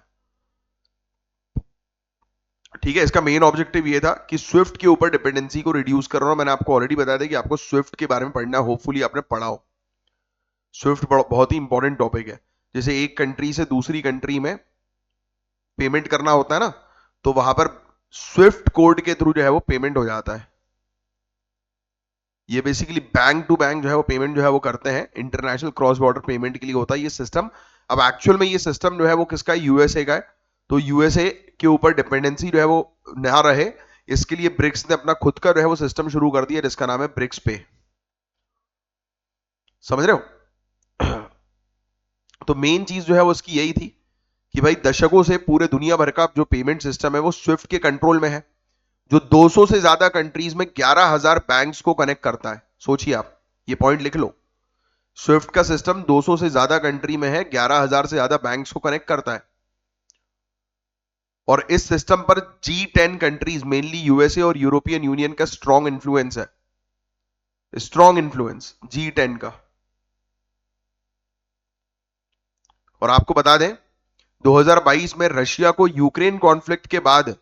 ठीक है, इसका मेन ऑब्जेक्टिव ये था कि स्विफ्ट के ऊपर डिपेंडेंसी को रिड्यूस कर रहा हूं। मैंने आपको ऑलरेडी बताया था कि आपको स्विफ्ट के बारे में पढ़ना है, होपफुली आपने पढ़ा हो। स्विफ्ट बहुत ही इंपॉर्टेंट टॉपिक है। जैसे एक कंट्री से दूसरी कंट्री में पेमेंट करना होता है ना, तो वहां पर स्विफ्ट कोड के थ्रू जो है वो पेमेंट हो जाता है। ये बेसिकली बैंक टू बैंक जो है वो पेमेंट जो है वो करते हैं, इंटरनेशनल क्रॉस बॉर्डर पेमेंट के लिए होता है ये सिस्टम। अब एक्चुअल में ये सिस्टम जो है वो किसका है? यूएसए का है। तो यूएसए के ऊपर डिपेंडेंसी जो है वो ना रहे, इसके लिए ब्रिक्स ने अपना खुद का जो है वो सिस्टम शुरू कर दिया, जिसका नाम है ब्रिक्स पे। समझ रहे हो? तो मेन चीज जो है वो उसकी यही थी कि भाई दशकों से पूरे दुनिया भर का जो पेमेंट सिस्टम है वो स्विफ्ट के कंट्रोल में है, जो 200 से ज्यादा कंट्रीज में 11,000 बैंक्स को कनेक्ट करता है। सोचिए आप, ये पॉइंट लिख लो, स्विफ्ट का सिस्टम 200 से ज्यादा कंट्री में है, 11,000 से ज्यादा बैंक्स को कनेक्ट करता है। और इस सिस्टम पर G10 कंट्रीज, मेनली यूएसए और यूरोपियन यूनियन का स्ट्रॉन्ग इन्फ्लुएंस है, स्ट्रॉन्ग इन्फ्लुएंस G10 का। और आपको बता दें 2022 में रशिया को यूक्रेन कॉन्फ्लिक्ट के बाद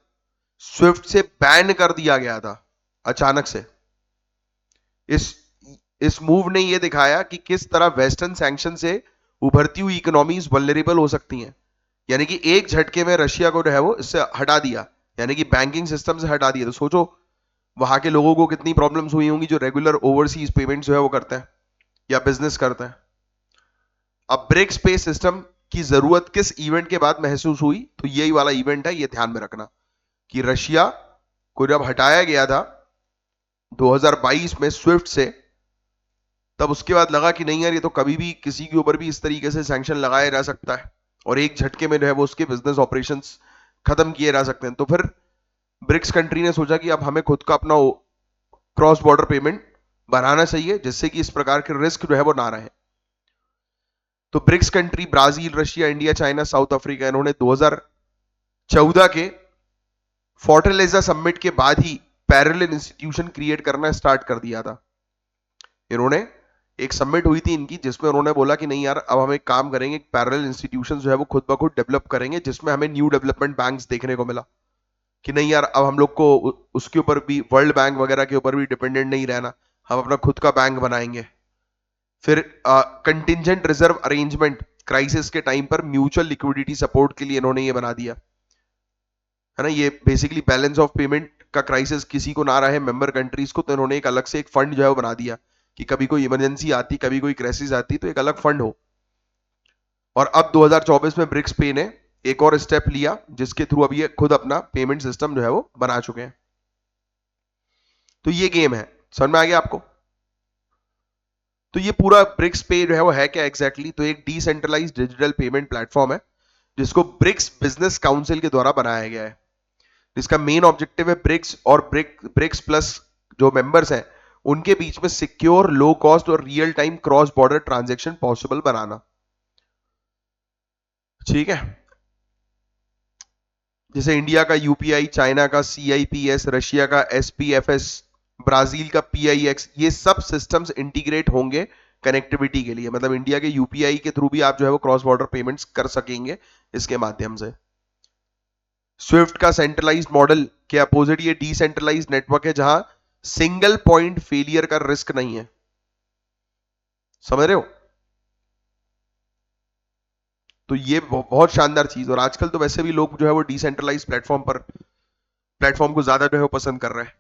स्विफ्ट से बैन कर दिया गया था अचानक से। इस इस मूव ने यह दिखाया कि किस तरह वेस्टर्न सैंक्शन से उभरती हुई इकोनॉमीज वल्नरेबल हो सकती हैं। यानी कि एक झटके में रशिया को जो है वो इससे हटा दिया, यानी कि बैंकिंग सिस्टम से हटा दिया। तो सोचो वहां के लोगों को कितनी प्रॉब्लम्स हुई होंगी जो रेगुलर ओवरसीज पेमेंट जो है वो करते हैं या बिजनेस करते हैं। अब ब्रिक्स पे सिस्टम की जरूरत किस इवेंट के बाद महसूस हुई? तो यही वाला इवेंट है, ये ध्यान में रखना कि रशिया को जब हटाया गया था 2022 में स्विफ्ट से, तब उसके बाद लगा कि नहीं यार, ये तो कभी भी किसी के ऊपर भी इस तरीके से सैंक्शन लगाया जा सकता है और एक झटके में जो है वो उसके बिजनेस ऑपरेशंस खत्म किए जा सकते हैं। तो फिर ब्रिक्स कंट्री ने सोचा कि अब हमें खुद का अपना क्रॉस बॉर्डर पेमेंट बनाना चाहिए, जिससे कि इस प्रकार के रिस्क जो है वो ना रहे। तो BRICS country Brazil, Russia, India, China, South Africa, इन्होंने 2014 के फोर्टलेजा समिट के बाद ही पैरेलल इंस्टीट्यूशन क्रिएट करना स्टार्ट कर दिया था। इन्होंने एक समिट हुई थी इनकी, जिसमें उन्होंने बोला कि नहीं यार, अब हम एक काम करेंगे, पैरेलल इंस्टीट्यूशन जो है वो खुद ब खुद डेवलप करेंगे, जिसमें हमें न्यू डेवलपमेंट बैंक्स देखने को मिला कि नहीं यार, अब हम लोग को उसके ऊपर भी, वर्ल्ड बैंक वगैरह के ऊपर भी डिपेंडेंट नहीं रहना, हम अपना खुद का बैंक बनाएंगे। फिर कंटिजेंट रिजर्व अरेंजमेंट, क्राइसिस के टाइम पर म्यूचुअल लिक्विडिटी सपोर्ट के लिए इन्होंने ये बना दिया है ना। ये बेसिकली बैलेंस ऑफ पेमेंट का क्राइसिस किसी को ना रहे मेंबर कंट्रीज को, तो इन्होंने एक अलग से एक फंड जो है वो बना दिया कि कभी कोई इमरजेंसी आती, कभी कोई क्राइसिस आती, तो एक अलग फंड हो। और अब 2024 में ब्रिक्स पे ने एक और स्टेप लिया, जिसके थ्रू अब ये खुद अपना पेमेंट सिस्टम जो है वो बना चुके हैं। तो ये गेम है, समझ में आ गया आपको? तो ये पूरा ब्रिक्स पे जो है वो है क्या एग्जैक्टली? तो एक डिसेंट्रलाइज डिजिटल पेमेंट प्लेटफॉर्म है, जिसको ब्रिक्स बिजनेस काउंसिल के द्वारा बनाया गया है। इसका मेन ऑब्जेक्टिव है ब्रिक्स और ब्रिक्स प्लस जो मेंबर्स हैं उनके बीच में सिक्योर, लो कॉस्ट और real time cross border transaction possible बनाना। ठीक है, जैसे इंडिया का यूपीआई, चाइना का सीआईपीएस, रशिया का एसपीएफएस, ब्राजील का पीआईएक्स, ये सब सिस्टम्स इंटीग्रेट होंगे कनेक्टिविटी के लिए। मतलब इंडिया के यूपीआई के थ्रू भी आप जो है वो क्रॉस बॉर्डर पेमेंट्स कर सकेंगे इसके माध्यम से। स्विफ्ट का सेंट्रलाइज्ड मॉडल के अपोजिट ये डिसेंट्रलाइज्ड नेटवर्क है, जहां सिंगल पॉइंट फेलियर का रिस्क नहीं है। समझ रहे हो? तो ये बहुत शानदार चीज। और आजकल तो वैसे भी लोग जो है वो डिसेंट्रलाइज्ड प्लेटफॉर्म को ज्यादा जो है वो पसंद कर रहे हैं।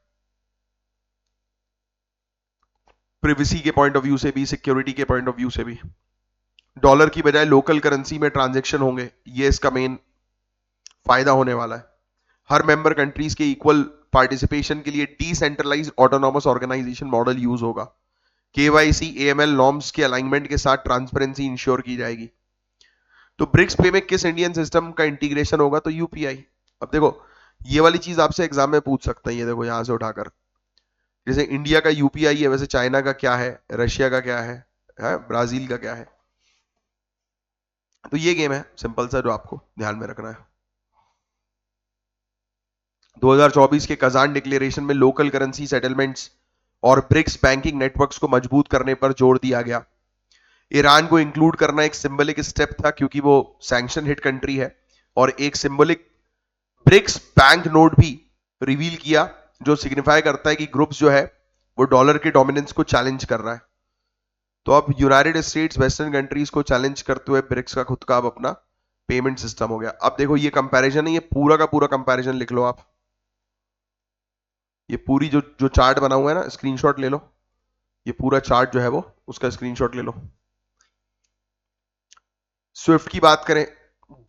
प्रिवेसी के पॉइंट ऑफ व्यू से भी, सिक्योरिटी के पॉइंट ऑफ व्यू से भी। डॉलर की बजाय लोकल करेंसी में ट्रांजैक्शन होंगे, ये इसका मेन फायदा होने वाला है। हर मेंबर कंट्रीज के इक्वल पार्टिसिपेशन के लिए decentralised autonomous organisation model use होगा। केवाईसी एएमएल नॉर्म्स के अलाइनमेंट के साथ ट्रांसपेरेंसी इंश्योर की जाएगी। तो ब्रिक्स पे में किस इंडियन सिस्टम का इंटीग्रेशन होगा? तो यूपीआई। अब देखो, ये वाली चीज आपसे एग्जाम में पूछ सकते हैं, ये देखो यहां से उठाकर, जैसे इंडिया का यूपीआई है, वैसे चाइना का क्या है, रशिया का क्या है, ब्राजील का क्या है। तो ये गेम है सिंपल सा जो आपको ध्यान में रखना है। 2024 के कजान डिक्लेरेशन में लोकल करेंसी सेटलमेंट्स और ब्रिक्स बैंकिंग नेटवर्क्स को मजबूत करने पर जोर दिया गया। ईरान को इंक्लूड करना एक सिंबलिक स्टेप था क्योंकि वो सैंक्शन हिट कंट्री है, और एक सिंबलिक ब्रिक्स बैंक नोट भी रिवील किया, जो सिग्निफाई करता है कि ग्रुप्स जो है वो डॉलर के डोमिनेंस को चैलेंज कर रहा है। तो अब यूनाइटेड स्टेट्स वेस्टर्न कंट्रीज को चैलेंज करते हुए ब्रिक्स का खुद का अब अपना पेमेंट सिस्टम हो गया। अब देखो ये कंपैरिजन है, ये पूरा का पूरा कंपैरिजन लिख लो आप। ये पूरी जो जो चार्ट बना हुआ है ना, स्क्रीनशॉट ले लो। ये पूरा चार्ट जो है वो उसका स्क्रीनशॉट ले लो। स्विफ्ट की बात करें,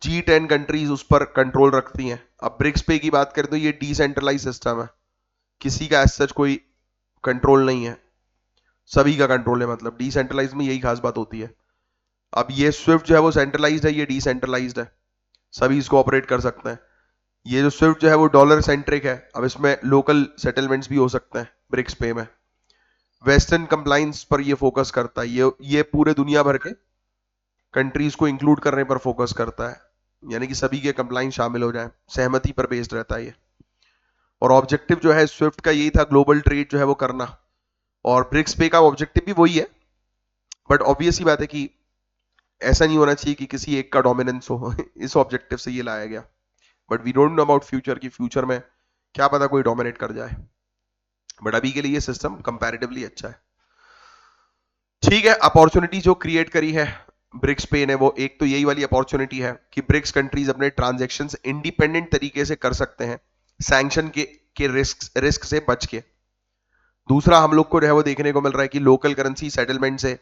G10 कंट्रीज उस पर कंट्रोल रखती हैं। अब ब्रिक्स पे की बात करें तो ये डिसेंट्रलाइज सिस्टम है, किसी का एज सच कोई कंट्रोल नहीं है, सभी का कंट्रोल है। मतलब डिसेंट्रलाइज में यही खास बात होती है। अब ये स्विफ्ट जो है वो सेंट्रलाइज्ड है, ये डिसेंट्रलाइज्ड है, सभी इसको ऑपरेट कर सकते हैं। ये जो स्विफ्ट जो है वो डॉलर सेंट्रिक है, अब इसमें लोकल सेटलमेंट्स भी हो सकते हैं ब्रिक्स पे में। वेस्टर्न कंप्लाइंस पर ये फोकस करता है, ये पूरे दुनिया भर के कंट्रीज को इंक्लूड करने पर फोकस करता है, यानी कि सभी के कंप्लाइंस शामिल हो जाए, सहमति पर बेस्ड रहता है ये। और ऑब्जेक्टिव जो है स्विफ्ट का यही था, ग्लोबल ट्रेड जो है वो करना, और ब्रिक्स पे का ऑब्जेक्टिव भी वही है। बट ऑब्वियस ही बात है कि ऐसा नहीं होना चाहिए कि किसी एक का डोमिनेंस हो इस ऑब्जेक्टिव से ये लाया गया। But we don't know about future, की फ्यूचर में क्या पता कोई डोमिनेट कर जाए, बट अभी के लिए ये सिस्टम कंपैरेटिवली अच्छा है। ठीक है, अपॉर्चुनिटी जो क्रिएट करी है ब्रिक्स पे ने, वो एक तो यही वाली अपॉर्चुनिटी है कि ब्रिक्स कंट्रीज अपने ट्रांजैक्शंस इंडिपेंडेंट तरीके से कर सकते हैं, सैंक्शन के रिस्क से बच के। दूसरा हम लोग को जो है वो देखने को मिल रहा है कि लोकल करेंसी सेटलमेंट से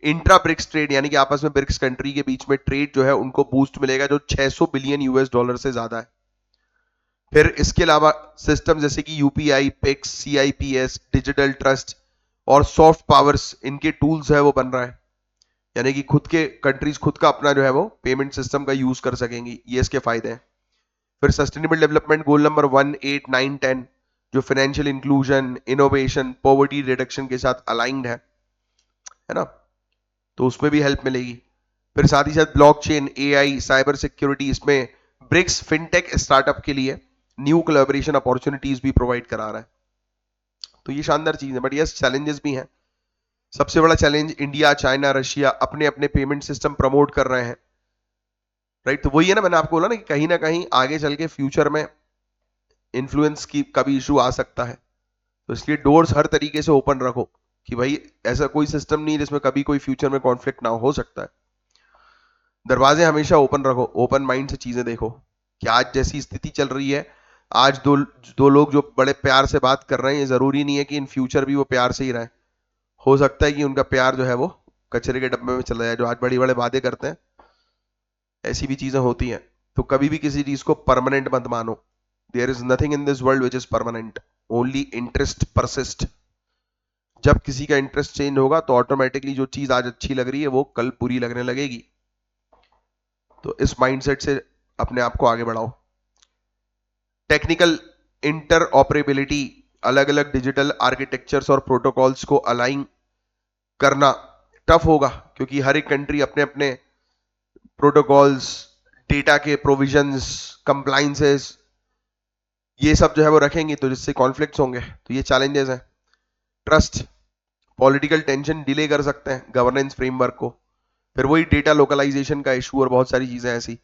इंट्रा ब्रिक्स ट्रेड, यानी कि आपस में ब्रिक्स कंट्री के बीच में ट्रेड जो है उनको बूस्ट मिलेगा, जो 600 बिलियन यूएस डॉलर से ज्यादा है। फिर इसके अलावा सिस्टम जैसे कि यूपीआई, पिक्स, सीआईपीएस, डिजिटल ट्रस्ट और सॉफ्ट पावर्स, इनके टूल्स है वो बन रहा है, यानी कि खुद के कंट्रीज खुद का अपना जो है वो पेमेंट सिस्टम का यूज कर सकेंगी, ये इसके फायदे हैं। फिर सस्टेनेबल डेवलपमेंट गोल नंबर 1, 8, 9, 10 जो financial inclusion, innovation, poverty reduction के साथ अलाइंड है ना, तो उसमें भी हेल्प मिलेगी। फिर साथ ही साथ ब्लॉकचेन, एआई, साइबर सिक्योरिटी, इसमें ब्रिक्स फिनटेक स्टार्टअप के लिए न्यू कोलैबोरेशन अपॉर्चुनिटीज भी प्रोवाइड करा रहा है। तो ये शानदार चीज है, बट यस चैलेंजेस भी हैं। सबसे बड़ा चैलेंज, इंडिया, चाइना, रशिया अपने अपने पेमेंट सिस्टम प्रमोट कर रहे हैं, राइट। तो वही है ना, मैंने आपको बोला ना कहीं आगे चल के फ्यूचर में इन्फ्लुएंस की का भी इशू आ सकता है। तो इसलिए डोर्स हर तरीके से ओपन रखो कि भाई ऐसा कोई सिस्टम नहीं जिसमें कभी कोई फ्यूचर में कॉन्फ्लिक्ट ना हो सकता है। दरवाजे हमेशा ओपन रखो, ओपन माइंड से चीजें देखो कि आज जैसी स्थिति चल रही है, आज दो दो लोग जो बड़े प्यार से बात कर रहे हैं, ये जरूरी नहीं है कि इन फ्यूचर भी वो प्यार से ही रहे। हो सकता है कि उनका प्यार जो है वो कचरे के डब्बे में चला जाए, जो आज बड़ी बड़े वादे करते हैं, ऐसी भी चीजें होती हैं। तो कभी भी किसी चीज को परमानेंट मत मानो। There is nothing in this world which is permanent, only interest persist. जब किसी का इंटरेस्ट चेंज होगा तो ऑटोमेटिकली जो चीज आज अच्छी लग रही है वो कल बुरी लगने लगेगी। तो इस माइंडसेट से अपने आप को आगे बढ़ाओ। टेक्निकल इंटर ऑपरेबिलिटी, अलग अलग डिजिटल आर्किटेक्चर्स और प्रोटोकॉल्स को अलाइन करना टफ होगा, क्योंकि हर एक कंट्री अपने अपने प्रोटोकॉल्स, डेटा के प्रोविजंस, कंप्लाइंसेस, ये सब जो है वो रखेंगे, तो जिससे कॉन्फ्लिक्ट्स होंगे। तो ये चैलेंजेस हैं। ट्रस्ट, पॉलिटिकल टेंशन डिले कर सकते हैं गवर्नेंस फ्रेमवर्क को। फिर वही डेटा लोकलाइजेशन का इशू और बहुत सारी चीजें ऐसी।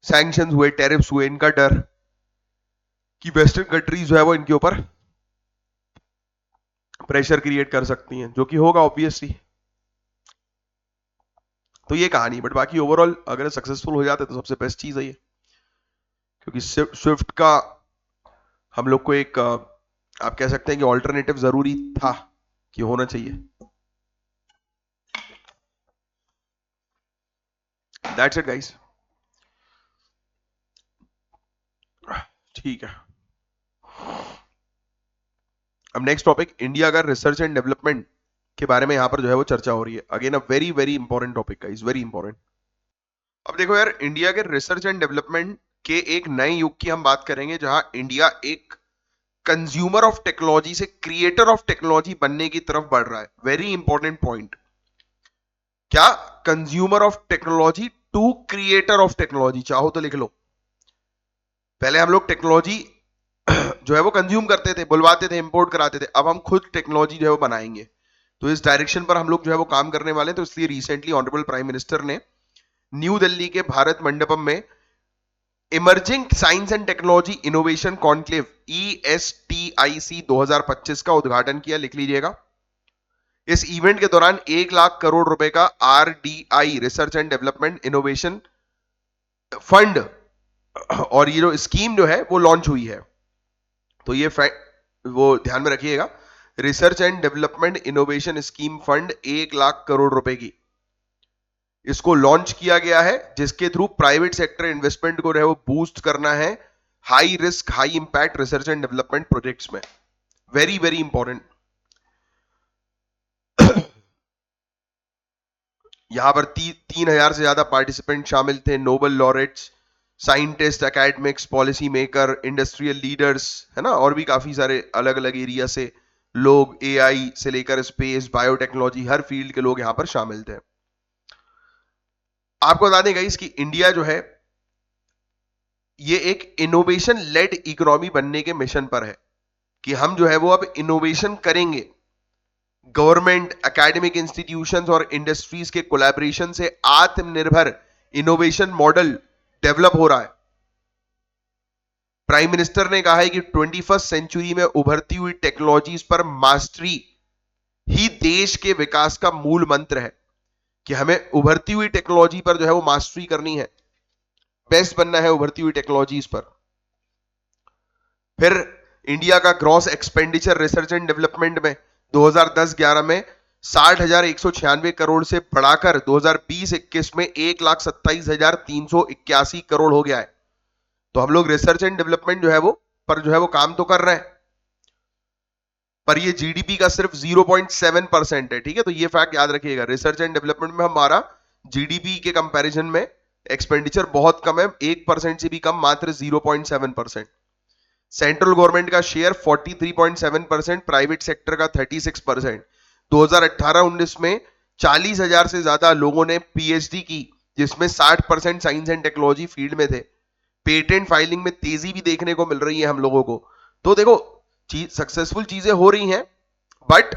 सैंक्शंस हुए, टैरिफ्स हुए, इनका डर कि वेस्टर्न कंट्रीज जो है वो इनके ऊपर प्रेशर क्रिएट कर सकती हैं, जो कि होगा ऑब्वियसली। तो ये कहानी, बट बाकी ओवरऑल अगर सक्सेसफुल हो जाते तो सबसे बेस्ट चीज है ये, क्योंकि स्विफ्ट का हम लोग को एक आप कह सकते हैं कि ऑल्टरनेटिव जरूरी था कि होना चाहिए. That's it guys. ठीक है. अब नेक्स्ट टॉपिक, इंडिया का रिसर्च एंड डेवलपमेंट के बारे में यहां पर जो है वो चर्चा हो रही है. Again a very very important topic guys, very important. अब देखो यार, इंडिया के रिसर्च एंड डेवलपमेंट के एक नए युग की हम बात करेंगे, जहां इंडिया एक कंज्यूमर ऑफ टेक्नोलॉजी से क्रिएटर ऑफ टेक्नोलॉजी बनने की तरफ बढ़ रहा है. Very important point. क्या? Consumer of technology to creator of technology. चाहो तो लिख लो. पहले हम लोग टेक्नोलॉजी जो है वो कंज्यूम करते थे, बुलवाते थे, इंपोर्ट कराते थे. अब हम खुद टेक्नोलॉजी जो है वो बनाएंगे. तो इस डायरेक्शन पर हम लोग जो है वो काम करने वाले हैं. तो इसलिए रिसेंटली ऑनरेबल प्राइम मिनिस्टर ने न्यू दिल्ली के भारत मंडपम में emerging science and technology innovation conclave ESTIC 2025 का उद्घाटन किया. लिख लीजिएगा. इस इवेंट के दौरान 1 लाख करोड़ रुपए का RDI, research and development innovation fund, और ये जो स्कीम जो है वो लॉन्च हुई है. तो ये वो ध्यान में रखिएगा. Research and development innovation scheme fund 1 lakh crore रुपए की इसको लॉन्च किया गया है, जिसके थ्रू प्राइवेट सेक्टर इन्वेस्टमेंट को वो बूस्ट करना है high risk high impact research and development projects में. Very very important. यहां पर 3,000 से ज्यादा पार्टिसिपेंट शामिल थे. Nobel laureates, scientist, academics, policy maker, industrial leaders, है ना, और भी काफी सारे अलग अलग एरिया से लोग, AI से लेकर स्पेस, बायोटेक्नोलॉजी, हर फील्ड के लोग यहां पर शामिल थे. आपको बता दें गाइस कि इंडिया जो है ये एक इनोवेशन लेड इकोनॉमी बनने के मिशन पर है, कि हम जो है वो अब इनोवेशन करेंगे. गवर्नमेंट, एकेडमिक इंस्टीट्यूशंस और इंडस्ट्रीज के कोलैबोरेशन से आत्मनिर्भर इनोवेशन मॉडल डेवलप हो रहा है. प्राइम मिनिस्टर ने कहा है कि 21st सेंचुरी में उभरती हुई टेक्नोलॉजीज पर मास्टरी ही देश के विकास का मूल मंत्र है. कि हमें उभरती हुई टेक्नोलॉजी पर जो है वो मास्टरी करनी है, बेस्ट बनना है उभरती हुई टेक्नोलॉजीज पर. फिर इंडिया का gross expenditure research and development में 2010-11 में 60,196 करोड़ से बढ़ाकर 2020-21 में 1,27,381 करोड़ हो गया है. तो हम लोग रिसर्च एंड डेवलपमेंट जो है वो पर जो है वो काम तो कर रहे हैं, पर ये जीडीपी का सिर्फ 0.7% है. ठीक है, तो ये फैक्ट याद रखिएगा. रिसर्च एंड डेवलपमेंट में हमारा जीडीपी के कंपैरिजन में एक्सपेंडिचर बहुत कम है, 1% से भी कम, मात्र 0.7%. सेंट्रल गवर्नमेंट का शेयर 43.7%, प्राइवेट सेक्टर का 36%. 2018-19 में 40,000 से ज्यादा लोगों ने PhD की, जिसमें 60% साइंस एंड टेक्नोलॉजी फील्ड में थे. पेटेंट फाइलिंग में तेजी भी देखने को मिल रही है हम लोगों को. तो देखो, सक्सेसफुल चीजें हो रही हैं, बट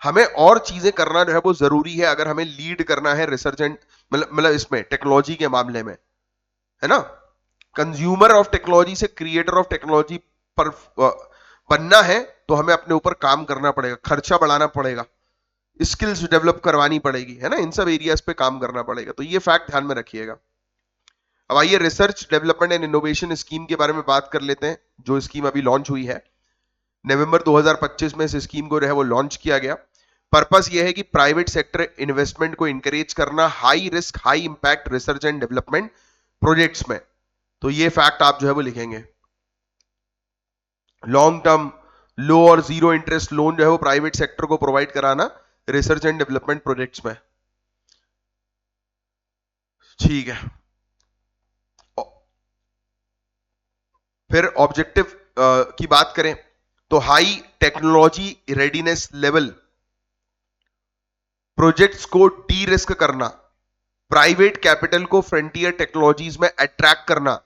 हमें और चीजें करना जो है वो जरूरी है, अगर हमें लीड करना है रिसर्च एंड मतलब इसमें टेक्नोलॉजी के मामले में, है ना. कंज्यूमर ऑफ टेक्नोलॉजी से क्रिएटर ऑफ टेक्नोलॉजी पर बनना है, तो हमें अपने ऊपर काम करना पड़ेगा, खर्चा बढ़ाना पड़ेगा, स्किल्स डेवलप करवानी पड़ेगी, है ना, इन सब एरियाज पे काम करना पड़ेगा. तो ये फैक्ट ध्यान में रखिएगा. अब आइए research development and innovation scheme के बारे में बात कर लेते हैं, जो स्कीम अभी लॉन्च हुई है. नवंबर 2025 में इस स्कीम को है वो लॉन्च किया गया. पर्पस यह है कि प्राइवेट सेक्टर इन्वेस्टमेंट को इंकरेज करना high risk high impact research and development projects में. तो ये फैक्ट आप जो है वो लिखेंगे. लॉन्ग टर्म, लो और जीरो इंटरेस्ट लोन जो है वो प्राइवेट सेक्टर को प्रोवाइड कराना रिसर्च एंड डेवलपमेंट प्रोजेक्ट्स में. ठीक है. फिर ऑब्जेक्टिव की बात करें तो high technology readiness level, projects को डी रिस्क करना, प्राइवेट कैपिटल को फ्रंटियर टेक्नोलॉजीज में अट्रैक्ट करना,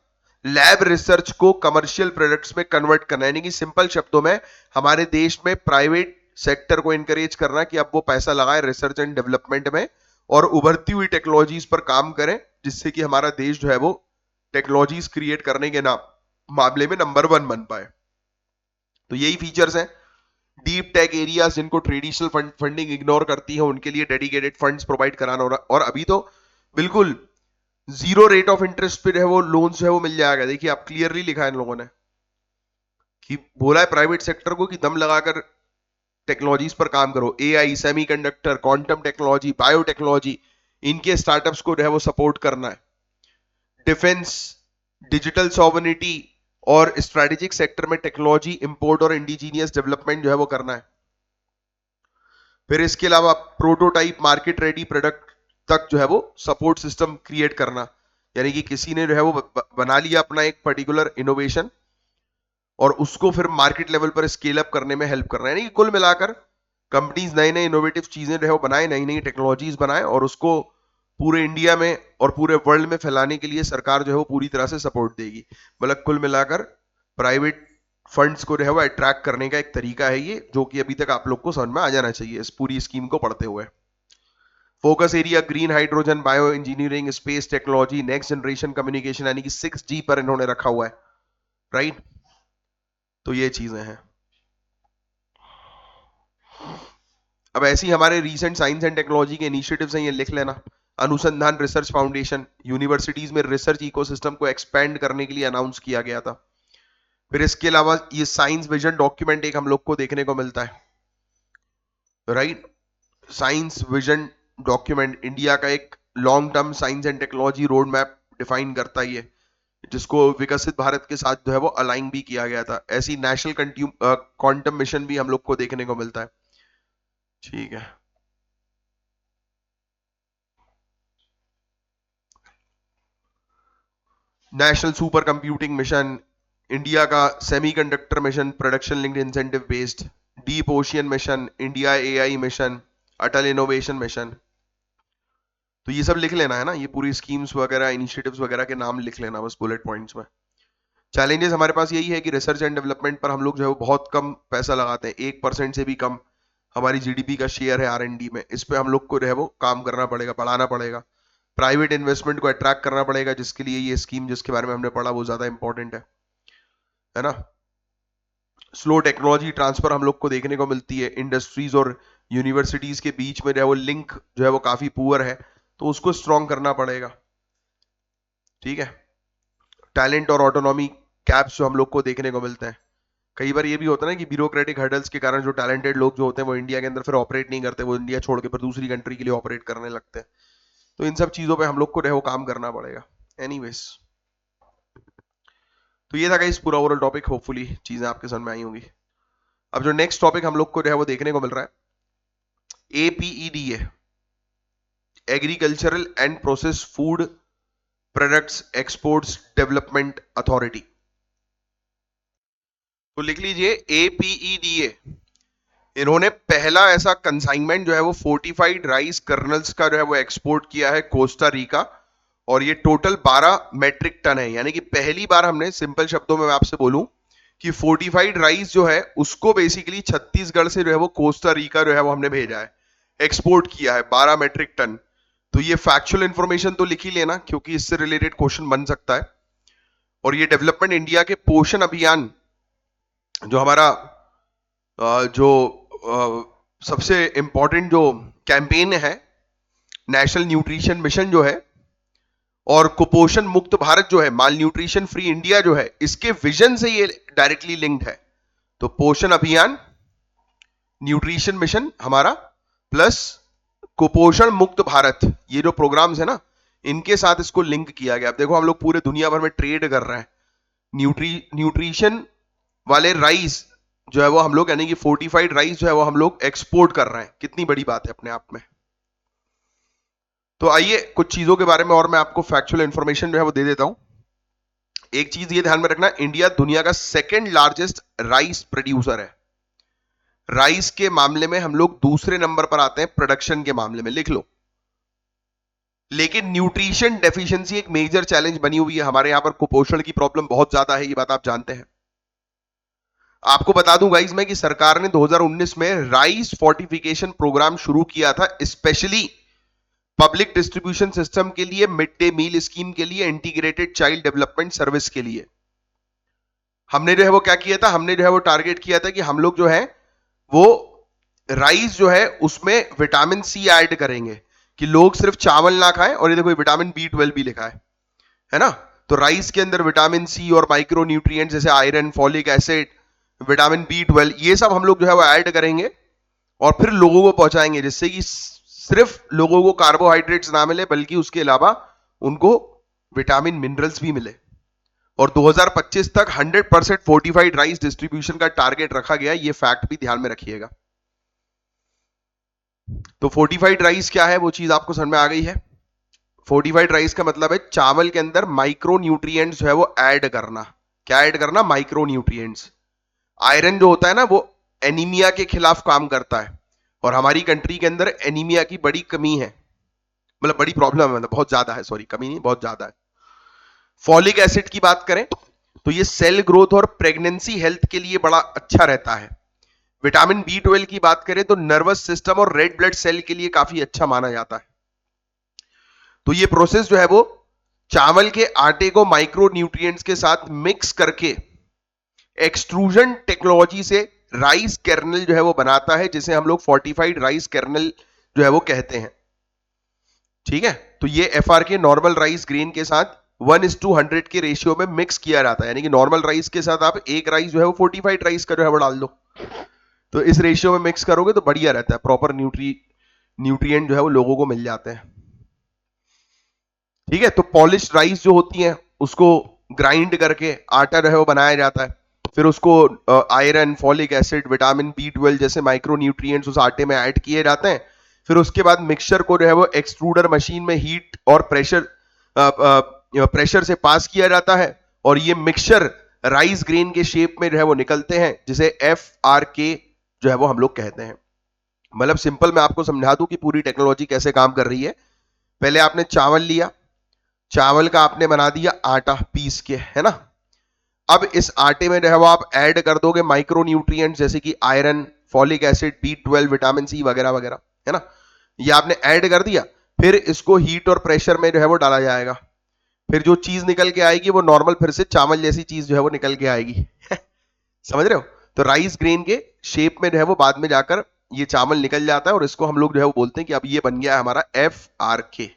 लैब रिसर्च को कमर्शियल प्रोडक्ट्स में कन्वर्ट करना. यानी कि सिंपल शब्दों में हमारे देश में प्राइवेट सेक्टर को इंकरेज करना कि अब वो पैसा लगाए रिसर्च एंड डेवलपमेंट में और उभरती हुई टेक्नोलॉजीज पर काम करें, जिससे कि हमारा देश जो है वो टेक्नोलॉजीज क्रिएट करने के मामले में नंबर 1 बन पाए. तो यही फीचर्स हैं. डीप टेक एरियाज जिनको ट्रेडिशनल फंडिंग इग्नोर करती है, उनके लिए डेडिकेटेड फंड्स प्रोवाइड कराना हो रहा. और अभी तो बिल्कुल जीरो रेट ऑफ इंटरेस्ट पे है वो लोन्स जो है वो मिल जाएगा. देखिए, आप क्लियरली लिखा है इन लोगों ने कि बोला है प्राइवेट सेक्टर को कि दम लगाकर टेक्नोलॉजीज पर काम करो, AI, semiconductor, quantum technology, biotechnology, इनके स्टार्टअप्स को जो है वो सपोर्ट करना है। डिफेंस, डिजिटल सॉवरेनिटी और स्ट्रेटेजिक सेक्टर में टेक्नोलॉजी इंपोर्ट और इंडिजीनियस डेवलपमेंट जो है वो करना है। फिर इसके अलावा प्रोटोटाइप, मार्केट रेडी प्रोडक्ट तक जो है वो सपोर्ट सिस्टम क्रिएट करना, यानी कि किसी ने जो है वो बना लिया अपना एक पर्टिकुलर इनोवेशन और उसको फिर मार्केट लेवल पर स्केल अप करने में हेल्प करना है। यानी कि कुल मिलाकर कंपनीज नए नए इनोवेटिव चीजें जो है वो बनाए, नई नई टेक्नोलॉजीज बनाए और उसको पूरे इंडिया में और पूरे वर्ल्ड में फैलाने के लिए सरकार जो है वो पूरी तरह से सपोर्ट देगी। मतलब कुल मिलाकर प्राइवेट फंड्स को जो है वो अट्रैक्ट करने का एक तरीका है ये, जो कि अभी तक आप लोग को समझ में आ जाना चाहिए इस पूरी स्कीम को पढ़ते हुए। Focus area green hydrogen, bio engineering, space technology, next generation communication, यानी कि 6G पर इन्होंने रखा हुआ है, राइट। तो ये चीजें हैं। अब ऐसे ही हमारे रीसेंट साइंस एंड टेक्नोलॉजी के इनिशिएटिव्स हैं, ये लिख लेना। अनुसंधान रिसर्च फाउंडेशन, यूनिवर्सिटीज में रिसर्च इकोसिस्टम को एक्सपेंड करने के लिए अनाउंस किया गया था। फिर इसके अलावा ये साइंस विजन डॉक्यूमेंट एक हम लोग को देखने को मिलता है, right. Science vision document India का एक long term science and technology road map define करता ही है, जिसको विकसित भारत के साथ जो है वो अलाइन भी किया गया था। ऐसी नेशनल क्वांटम मिशन भी हम लोग को देखने को मिलता है, ठीक है। National super computing mission, India का semiconductor mission production linked incentive based, deep ocean mission, India AI mission, Atal innovation mission. तो ये सब लिख लेना है ना, ये पूरी स्कीम्स वगैरह इनिशिएटिव्स वगैरह के नाम लिख लेना बस बुलेट पॉइंट्स में। चैलेंजेस हमारे पास यही है कि रिसर्च एंड डेवलपमेंट पर हम लोग जो है वो बहुत कम पैसा लगाते हैं, 1% से भी कम हमारी जीडीपी का शेयर है आर&डी में। इस पे हम लोग को जो है वो काम करना पड़ेगा, बढ़ाना पड़ेगा। प्राइवेट इन्वेस्टमेंट को अट्रैक्ट करना पड़ेगा, जिसके लिए ये स्कीम जिसके बारे में हमने पढ़ा वो ज्यादा इंपॉर्टेंट है ना। स्लो टेक्नोलॉजी ट्रांसफर हम लोग को देखने को मिलती है, इंडस्ट्रीज और यूनिवर्सिटीज के बीच में जो है वो लिंक जो है वो काफी पुअर है, तो उसको स्ट्रॉन्ग करना पड़ेगा, ठीक है। टैलेंट और ऑटोनॉमी कैप्स जो हम लोग को देखने को मिलते हैं। कई बार ये भी होता है ना कि ब्यूरोक्रेटिक हर्डल्स के कारण जो टैलेंटेड लोग जो होते हैं वो इंडिया के अंदर फिर ऑपरेट नहीं करते, वो इंडिया छोड़ के फिर दूसरी कंट्री के लिए ऑपरेट करने लगते हैं। तो इन सब चीजों पे हम लोग को रहो काम करना पड़ेगा। एनीवेज, तो ये था गाइस पूरा ओवरऑल टॉपिक, होपफुली चीजें आपके समझ में आई होंगी। अब जो नेक्स्ट टॉपिक हम लोग को जो है वो देखने को मिल रहा है, APEDA, agricultural and process food products exports development authority. तो लिख लीजिए APEDA, इन्होंने पहला ऐसा कंसाइनमेंट जो है वो फोर्टिफाइड राइस कर्नल्स का जो है वो एक्सपोर्ट किया है कोस्टा रिका, और ये टोटल 12 मेट्रिक टन है। यानी कि पहली बार हमने, सिंपल शब्दों में मैं आपसे बोलूं कि फोर्टिफाइड राइस जो है उसको बेसिकली छत्तीसगढ़ से जो है वो कोस्टा रिका जो है वो हमने भेजा है, एक्सपोर्ट किया है 12 मेट्रिक टन। तो ये फैक्चुअल इंफॉर्मेशन तो लिख ही लेना, क्योंकि इससे रिलेटेड क्वेश्चन बन सकता है। और ये डेवलपमेंट इंडिया के पोषण अभियान जो हमारा जो सबसे इंपॉर्टेंट जो कैंपेन है, नेशनल न्यूट्रिशन मिशन जो है, और कुपोषण मुक्त भारत जो है, माल न्यूट्रिशन फ्री इंडिया जो है, इसके विजन से ये डायरेक्टली लिंक्ड है। तो पोषण अभियान, न्यूट्रिशन मिशन हमारा, प्लस कुपोषण मुक्त भारत, ये जो प्रोग्राम्स है ना, इनके साथ इसको लिंक किया गया। अब देखो हम लोग पूरे दुनिया भर में ट्रेड कर रहे हैं, न्यूट्रिशन वाले राइस जो है वो हम लोग, यानी कि फोर्टिफाइड राइस जो है वो हम लोग एक्सपोर्ट कर रहे हैं, कितनी बड़ी बात है अपने आप में। तो आइए कुछ चीजों के बारे में और मैं आपको फैक्चुअल इंफॉर्मेशन जो है वो दे देता हूं। एक चीज ये ध्यान में रखना, इंडिया दुनिया का सेकंड लार्जेस्ट राइस प्रोड्यूसर है। राइस के मामले में हम लोग दूसरे नंबर पर आते हैं प्रोडक्शन के मामले में, लिख लो। लेकिन न्यूट्रिशन डेफिशिएंसी एक मेजर चैलेंज बनी हुई है हमारे यहां पर, कुपोषण की प्रॉब्लम बहुत ज्यादा है, ये बात आप जानते हैं। आपको बता दूं गाइस मैं कि सरकार ने 2019 में राइस फोर्टिफिकेशन प्रोग्राम शुरू किया था, स्पेशली पब्लिक डिस्ट्रीब्यूशन सिस्टम के लिए, मिड डे मील स्कीम के लिए, इंटीग्रेटेड चाइल्ड डेवलपमेंट सर्विस के लिए। हमने जो है वो क्या किया था, हमने जो है वो टारगेट किया था कि हम लोग जो है वो राइस जो है उसमें विटामिन सी ऐड करेंगे, कि लोग सिर्फ चावल ना खाएं। और ये देखो विटामिन B12 भी लिखा है ना। तो राइस के अंदर विटामिन सी और माइक्रो न्यूट्रिएंट्स जैसे iron, folic acid, vitamin B12, ये सब हम लोग जो है वो ऐड करेंगे, और फिर लोगों को पहुंचाएंगे, जिससे कि सिर्फ लोगों को कार्बोहाइड्रेट्स ना मिले बल्कि उसके अलावा उनको विटामिन मिनरल्स भी मिले। और 2025 तक 100% फोर्टिफाइड राइस डिस्ट्रीब्यूशन का टारगेट रखा गया, ये फैक्ट भी ध्यान में रखिएगा। तो फोर्टिफाइड राइस क्या है, वो चीज आपको समझ में आ गई है। फोर्टिफाइड राइस का मतलब है चावल के अंदर माइक्रो न्यूट्रिएंट्स जो है वो ऐड करना। क्या ऐड करना? Micro nutrients. आयरन जो होता है ना, वो एनीमिया के खिलाफ काम करता है, और हमारी कंट्री के अंदर एनीमिया की बड़ी कमी है, मतलब बड़ी प्रॉब्लम है, मतलब बहुत ज्यादा है, सॉरी कमी नहीं, बहुत ज्यादा है। फॉलिक एसिड की बात करें तो ये सेल ग्रोथ और प्रेगनेंसी हेल्थ के लिए बड़ा अच्छा रहता है। विटामिन B12 की बात करें तो नर्वस सिस्टम और रेड ब्लड सेल के लिए काफी अच्छा माना जाता है। तो ये प्रोसेस जो है वो चावल के आटे को माइक्रो न्यूट्रिएंट्स के साथ मिक्स करके एक्सट्रूजन टेक्नोलॉजी से राइस कर्नल जो है वो बनाता है, जिसे हम लोग फोर्टिफाइड राइस कर्नल जो है वो कहते हैं। ठीक है, तो ये FRK नॉर्मल राइस ग्रेन के साथ 1:100 के रेशियो में मिक्स किया जाता है, यानी कि नॉर्मल राइस के साथ आप एक राइस जो है वो फोर्टिफाइड राइस का जो है वो डाल दो, तो इस रेशियो में मिक्स करोगे तो बढ़िया रहता है, प्रॉपर न्यूट्रिएंट जो है वो लोगों को मिल जाते हैं। ठीक है, तो पॉलिश राइस जो होती है उसको ग्राइंड करके आटा जो है वो बनाया जाता है, फिर उसको iron, folic acid, vitamin B12 जैसे माइक्रो न्यूट्रिएंट्स उस आटे में ऐड किए जाते हैं। फिर उसके बाद मिक्सचर को जो है वो एक्सट्रूडर मशीन में हीट और प्रेशर से पास किया जाता है, और ये मिक्सचर राइस ग्रेन के शेप में जो है वो निकलते हैं, जिसे FRK जो है वो हम लोग कहते हैं। मतलब सिंपल मैं आपको समझा दूं कि पूरी टेक्नोलॉजी कैसे काम कर रही है। पहले आपने चावल लिया, चावल का आपने बना दिया आटा पीस के, है ना। अब इस आटे में जो है वो आप ऐड कर दोगे माइक्रो न्यूट्रिएंट्स जैसे कि iron, folic acid, B12, vitamin C वगैरह वगैरह, है ना। ये आपने ऐड कर दिया, फिर इसको हीट और प्रेशर में जो है वो डाला जाएगा, फिर जो चीज निकल के आएगी वो नॉर्मल फिर से चावल जैसी चीज जो है वो निकल के आएगी। समझ रहे हो? तो राइस ग्रेन के शेप में जो है वो बाद में जाकर ये चावल निकल जाता है, और इसको हम लोग जो है वो बोलते हैं कि अब ये बन गया है हमारा FRK।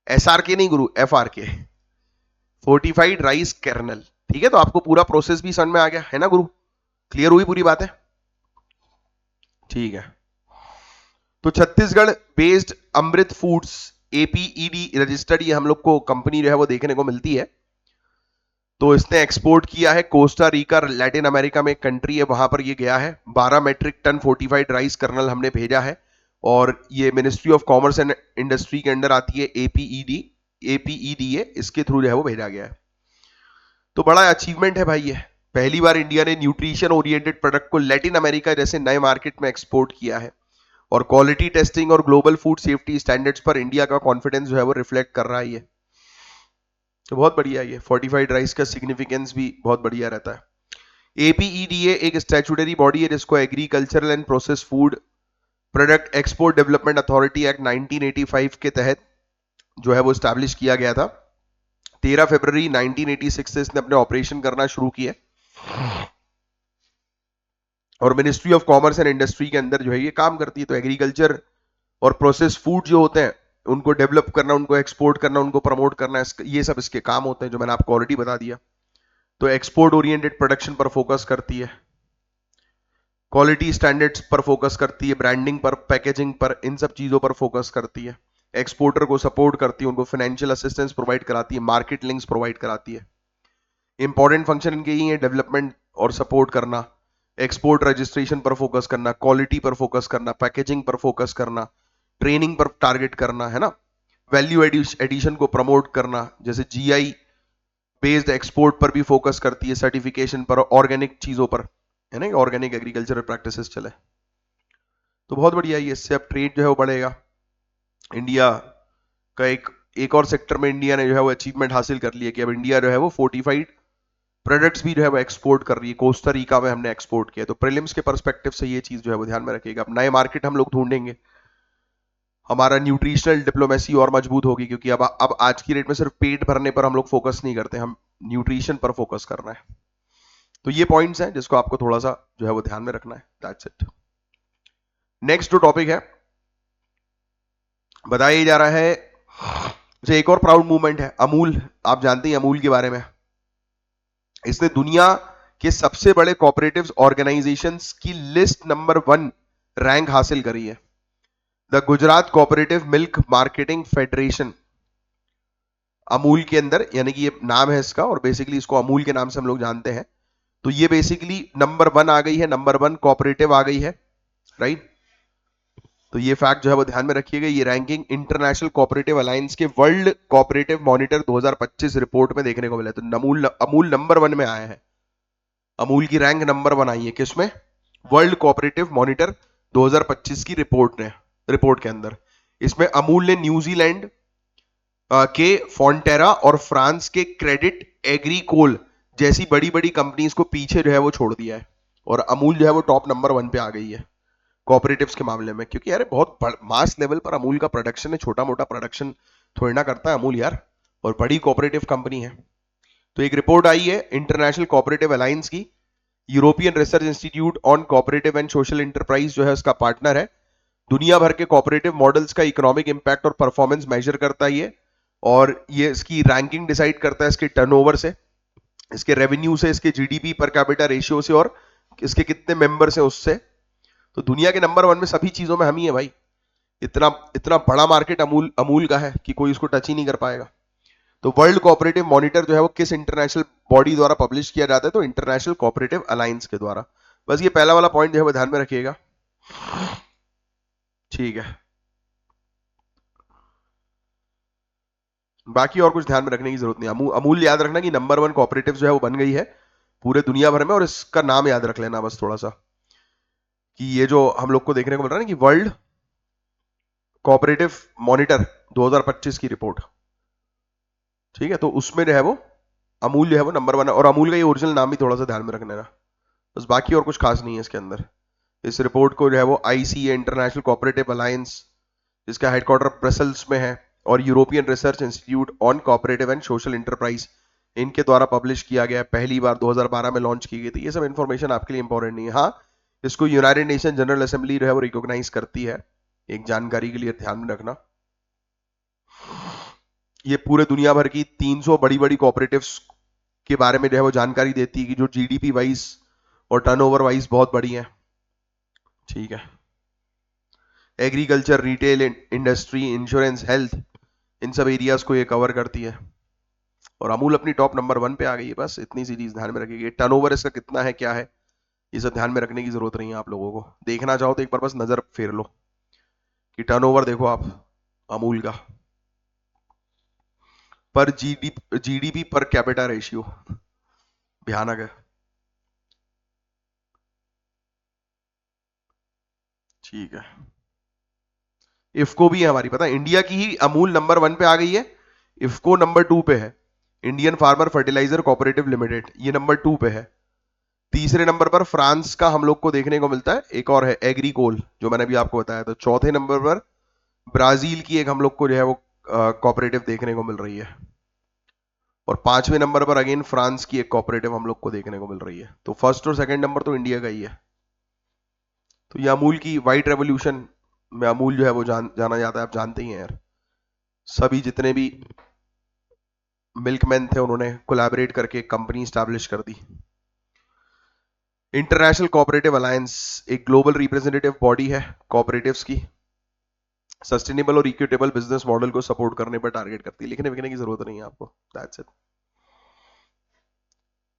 SRK नहीं गुरु, FRK, फोर्टिफाइड राइस कर्नल। ठीक है, तो आपको पूरा प्रोसेस भी समझ में आ गया है ना गुरु? क्लियर हुई पूरी बात है? ठीक है, तो छत्तीसगढ़ बेस्ड अमृत फूड्स APED रजिस्टर्ड ये हम लोग को कंपनी जो है वो देखने को मिलती है। तो इसने एक्सपोर्ट किया है कोस्टा रिका, लैटिन अमेरिका में एक कंट्री है, वहां पर ये गया है। 12 metric ton fortified rice kernel हमने भेजा है, और ये ministry of commerce and industry के अंडर आती है, APEDA, इसके थ्रू जो है वो भेजा गया है। तो बड़ा अचीवमेंट है भाई ये। पहली बार इंडिया ने न्यूट्रिशन ओरिएंटेड प्रोडक्ट को लैटिन अमेरिका जैसे नए मार्केट में एक्सपोर्ट किया है, और क्वालिटी टेस्टिंग और ग्लोबल फूड सेफ्टी स्टैंडर्ड्स पर इंडिया का कॉन्फिडेंस जो है वो रिफ्लेक्ट कर रहा है ये। तो बहुत बढ़िया है ये, फोर्टिफाइड राइस का सिग्निफिकेंस भी बहुत बढ़िया रहता है। APEDA एक स्टैट्यूटरी बॉडी है जिसको agricultural and process food product export development authority act 1985 के तहत जो है वो स्टैब्लिश किया गया था। 13 फरवरी 1986 से इसने अपने ऑपरेशन करना शुरू किया, और ministry of commerce and industry के अंदर जो है ये काम करती है। तो एग्रीकल्चर और प्रोसेस फूड जो होते हैं उनको डेवलप करना, उनको एक्सपोर्ट करना, उनको प्रमोट करना, ये सब इसके काम होते हैं, जो मैंने आपको ऑलरेडी बता दिया। तो एक्सपोर्ट ओरिएंटेड प्रोडक्शन पर फोकस करती है, क्वालिटी स्टैंडर्ड्स पर फोकस करती है, ब्रांडिंग पर, पैकेजिंग पर, इन सब चीजों पर फोकस करती है। एक्सपोर्टर को सपोर्ट करती है, उनको फाइनेंशियल असिस्टेंस प्रोवाइड कराती है, मार्केट लिंक्स प्रोवाइड कराती है। इंपॉर्टेंट फंक्शन इनके ही है, डेवलपमेंट और सपोर्ट करना, एक्सपोर्ट रजिस्ट्रेशन पर फोकस करना, क्वालिटी पर फोकस करना, पैकेजिंग पर फोकस करना, ट्रेनिंग पर टारगेट करना, है ना। वैल्यू एडिशन को प्रमोट करना, जैसे GI बेस्ड एक्सपोर्ट पर भी फोकस करती है, सर्टिफिकेशन पर, ऑर्गेनिक चीजों पर, है ना, ऑर्गेनिक एग्रीकल्चरल प्रैक्टिसेस चले। तो बहुत बढ़िया है, इससे अब ट्रेड जो है वो बढ़ेगा। इंडिया का एक और सेक्टर में इंडिया ने जो है वो अचीवमेंट हासिल कर लिया कि अब इंडिया जो है वो फोर्टिफाइड प्रोडक्ट्स भी जो है वो एक्सपोर्ट कर रही है। कोस्टा रिका में हमने एक्सपोर्ट किया, तो प्रीलिम्स के पर्सपेक्टिव से ये चीज जो है वो ध्यान में रखिएगा। अब नए मार्केट हम लोग ढूंढेंगे, हमारा न्यूट्रिशनल डिप्लोमेसी और मजबूत होगी, क्योंकि अब आज की डेट में सिर्फ पेट भरने पर हम लोग फोकस नहीं करते, हम न्यूट्रिशन पर फोकस करना है। तो ये पॉइंट्स हैं जिसको आपको थोड़ा सा जो है वो ध्यान में रखना है। That's it. नेक्स्ट जो टॉपिक है बताया जा रहा है, जैसे एक और प्राउड मूवमेंट है अमूल। आप जानते हैं अमूल के बारे में, इसने दुनिया के सबसे बड़े कोऑपरेटिव्स ऑर्गेनाइजेशंस की लिस्ट नंबर 1 रैंक हासिल करी है। The Gujarat cooperative milk marketing federation, Amul के अंदर, यानी कि ये नाम है इसका और बेसिकली इसको अमूल के नाम से हम लोग जानते हैं। तो ये बेसिकली नंबर 1 आ गई है, नंबर 1 कोऑपरेटिव आ गई है, राइट। तो ये फैक्ट जो है वो ध्यान में रखिएगा। ये रैंकिंग इंटरनेशनल कोऑपरेटिव अलायंस के वर्ल्ड कोऑपरेटिव मॉनिटर 2025 रिपोर्ट में देखने को मिला। तो अमूल नंबर 1 में आया है। अमूल की रैंक नंबर 1 आई है किसमें? वर्ल्ड कोऑपरेटिव मॉनिटर 2025 की रिपोर्ट के अंदर। इसमें अमूल ने न्यूजीलैंड के फॉन्टेरा और फ्रांस के क्रेडिट एग्रीकोल जैसी बड़ी बड़ी कंपनीज को पीछे जो है वो छोड़ दिया है, और अमूल जो है वो टॉप नंबर 1 पे आ गई है कोऑपरेटिव्स के मामले में। क्योंकि यार बहुत मास लेवल पर अमूल का प्रोडक्शन है, छोटा मोटा प्रोडक्शन थोड़ी ना करता है अमूल यार, और बड़ी कोऑपरेटिव कंपनी है। तो एक रिपोर्ट आई है इंटरनेशनल कोऑपरेटिव अलायंस की, European research institute on cooperative and social enterprise जो है उसका पार्टनर है। दुनिया भर के कोऑपरेटिव मॉडल्स का इकोनॉमिक इंपैक्ट और परफॉर्मेंस मेजर करता है ये, और ये इसकी रैंकिंग डिसाइड करता है इसके टर्नओवर से, इसके रेवेन्यू से, इसके जीडीपी पर कैपिटा रेशियो से, और इसके कितने मेंबर्स हैं उससे। तो दुनिया के नंबर 1 में सभी चीजों में हम ही है भाई। इतना इतना बड़ा मार्केट अमूल का है कि कोई इसको टच ही नहीं कर पाएगा। तो वर्ल्ड कोऑपरेटिव मॉनिटर जो है वो किस इंटरनेशनल बॉडी द्वारा पब्लिश किया जाता है? तो इंटरनेशनल कोऑपरेटिव अलायंस के द्वारा। बस ये पहला वाला पॉइंट जो है वो ध्यान में रखिएगा, ठीक है। बाकी और कुछ ध्यान में रखने की जरूरत नहीं। अमूल याद रखना कि नंबर 1 कोऑपरेटिव जो है वो बन गई है पूरे दुनिया भर में, और इसका नाम याद रख लेना बस थोड़ा सा, कि ये जो हम लोग को देखने को मिल रहा है ना कि वर्ल्ड कोऑपरेटिव मॉनिटर 2025 की रिपोर्ट, ठीक है, तो उसमें जो है वो अमूल जो है वो नंबर 1 है, और अमूल का ये ओरिजिनल नाम भी थोड़ा सा ध्यान में रख लेना बस। बाकी और कुछ खास नहीं है इसके अंदर। इस रिपोर्ट को जो है वो आईसीए इंटरनेशनल कोऑपरेटिव अलायंस, जिसका हेडक्वार्टर ब्रसल्स में है, और European research institute on cooperative and social enterprise, इनके द्वारा पब्लिश किया गया। पहली बार 2012 में लॉन्च की गई थी। ये सब इंफॉर्मेशन आपके लिए इंपॉर्टेंट नहीं है। हाँ, इसको यूनाइटेड नेशन जनरल असेंबली जो है वो रिकॉग्नाइज करती है, एक जानकारी के लिए ध्यान में रखना। ये पूरे दुनिया भर की 300 बड़ी बड़ी कोऑपरेटिव्स के बारे में जो है वो जानकारी देती है कि जो जीडीपी वाइज और टर्नओवर वाइज बहुत बड़ी है, ठीक है। Agriculture, retail, industry, insurance, health, इन सब एरियाज को ये कवर करती है, और अमूल अपनी टॉप नंबर 1 पे आ गई है। बस इतनी सी चीज ध्यान में रखिएगा। टर्नओवर इसका कितना है, क्या है, ये सब ध्यान में रखने की जरूरत नहीं है। आप लोगों को देखना चाहो तो एक बार बस नजर फेर लो कि टर्नओवर देखो आप अमूल का, पर जीडीपी पर कैपिटा रेशियो भयानक है, ठीक है। इफको भी है हमारी, पता है इंडिया की ही अमूल नंबर 1 पे आ गई है, इफको नंबर 2 पे है। Indian farmer fertiliser cooperative limited ये नंबर 2 पे है। तीसरे नंबर पर फ्रांस का हम लोग को देखने को मिलता है, एक और है एग्रीकोल जो मैंने भी आपको बताया। तो चौथे नंबर पर ब्राजील की एक हम लोग को जो है वो कोऑपरेटिव देखने को मिल रही है, और 5वें नंबर पर अगेन फ्रांस की एक कोऑपरेटिव हम लोग को देखने को मिल रही है। तो फर्स्ट और सेकंड नंबर तो इंडिया का ही है। तो ये अमूल की व्हाइट रेवोल्यूशन में अमूल जो है वो जाना जाता है, आप जानते ही हैं यार। सभी जितने भी मिल्कमैन थे उन्होंने कोलैबोरेट करके कंपनी स्टैब्लिश कर दी। इंटरनेशनल कोऑपरेटिव अलायंस एक ग्लोबल रिप्रेजेंटेटिव बॉडी है कोऑपरेटिव्स की, सस्टेनेबल और इक्विटेबल बिजनेस मॉडल को सपोर्ट करने पर टारगेट करती है। लिखने विखने की जरूरत नहीं है आपको, दैट्स इट,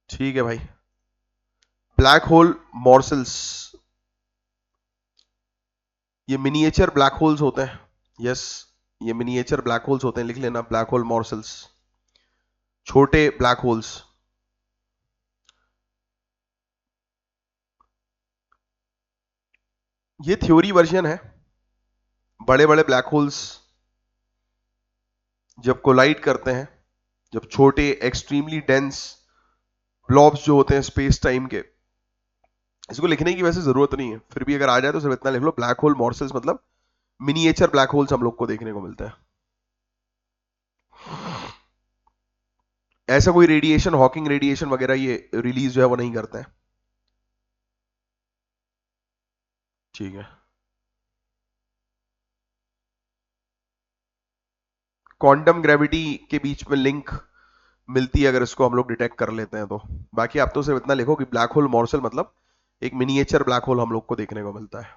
ठीक है भाई। ब्लैक होल मॉर्सल्स, ये मिनिएचर ब्लैक होल्स होते हैं, यस, ये मिनिएचर ब्लैक होल्स होते हैं, लिख लेना ब्लैक होल मॉर्सल्स, छोटे ब्लैक होल्स। ये थ्योरी वर्जन है। बड़े बड़े ब्लैक होल्स जब कोलाइड करते हैं, जब छोटे एक्सट्रीमली डेंस ब्लॉब्स जो होते हैं स्पेस टाइम के, इसको लिखने की वैसे जरूरत नहीं है, फिर भी अगर आ जाए तो सिर्फ इतना लिख लो, ब्लैक होल मॉर्सल्स मतलब मिनिएचर ब्लैक होल्स हम लोग को देखने को मिलता है। ऐसा कोई रेडिएशन, हॉकिंग रेडिएशन वगैरह ये रिलीज जो है वो नहीं करते हैं, ठीक है। क्वांटम ग्रेविटी के बीच में लिंक मिलती है अगर इसको हम लोग डिटेक्ट कर लेते हैं तो। बाकी आप तो सिर्फ इतना लिखो कि ब्लैक होल मॉर्सल मतलब एक मिनिएचर ब्लैक होल हम लोग को देखने को मिलता है।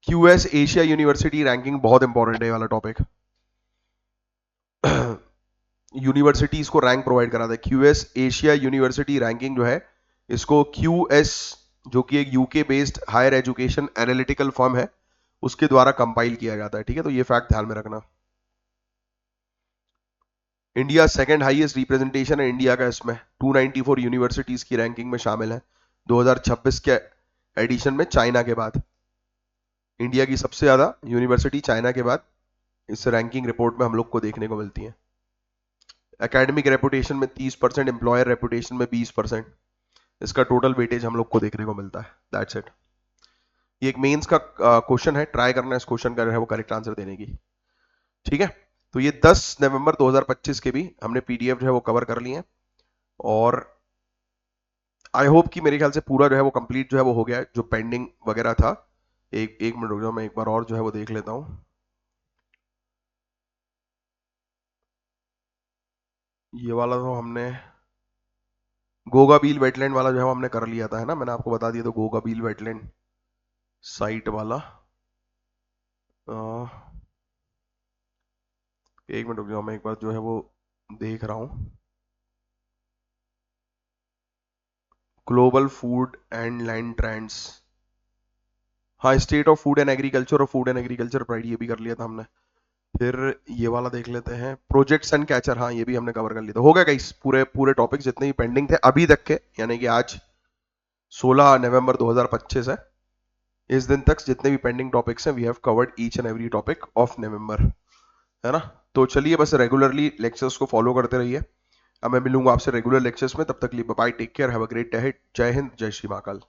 QS एशिया यूनिवर्सिटी रैंकिंग बहुत इंपॉर्टेंट है ये वाला टॉपिक। यूनिवर्सिटीज को रैंक प्रोवाइड कराता है। क्यूएस एशिया यूनिवर्सिटी रैंकिंग जो है, इसको क्यूएस जो कि एक UK based higher education analytical firm है, उसके द्वारा कंपाइल किया जाता है। ठीक है, तो ये फैक्ट ध्यान में रखना। इंडिया सेकंड हाईएस्ट रिप्रेजेंटेशन है इंडिया का इसमें, 294 यूनिवर्सिटीज की रैंकिंग में शामिल है 2026 के एडिशन में। चाइना के बाद इंडिया की सबसे ज्यादा यूनिवर्सिटी चाइना के बाद इस रैंकिंग रिपोर्ट में हम लोग को देखने को मिलती है। एकेडमिक रेपुटेशन में 30%, एम्प्लॉयर रेपुटेशन में 20%, इसका टोटल वेटेज हम लोग को देखने को मिलता है। That's it. ये एक मेंस का क्वेश्चन है, ट्राई करना इस क्वेश्चन का जो है वो करेक्ट आंसर देने की। ठीक है, तो ये 10 नवंबर 2025 के भी हमने पीडीएफ जो है वो कवर कर लिए हैं, और आई होप कि मेरे ख्याल से पूरा जो है वो कंप्लीट जो है वो हो गया है, जो पेंडिंग वगैरह था। एक मिनट रुक जाओ, मैं एक बार और जो है वो देख लेता हूं। ये वाला तो हमने गोगाबील वेटलैंड वाला जो है वो हमने कर लिया था, है ना, मैंने आपको बता दिया। तो गोगाबील वेटलैंड साइट वाला, एक मिनट रुक जाओ, मैं एक बार जो है वो देख रहा हूं। Global food and land trends, हाँ, state of food and agriculture और फूड एंड एग्रीकल्चर प्राइड, ये भी कर लिया था हमने। फिर ये वाला देख लेते हैं, प्रोजेक्ट्स एंड कैचर, हाँ ये भी हमने कवर कर लिया था। हो गया गाइस, पूरे पूरे टॉपिक जितने भी पेंडिंग थे अभी तक के, यानी कि आज 16 नवंबर 2025 है, इस दिन तक जितने भी पेंडिंग टॉपिक्स हैं, we have covered each and every topic of November, है ना। तो चलिए बस रेगुलरली लेक्चर्स को फॉलो करते रहिए। अब मैं मिलूंगा आपसे रेगुलर लेक्चर्स में, तब तक लिए bye, take care, have a great day, जय हिंद, जय श्री महाकाल।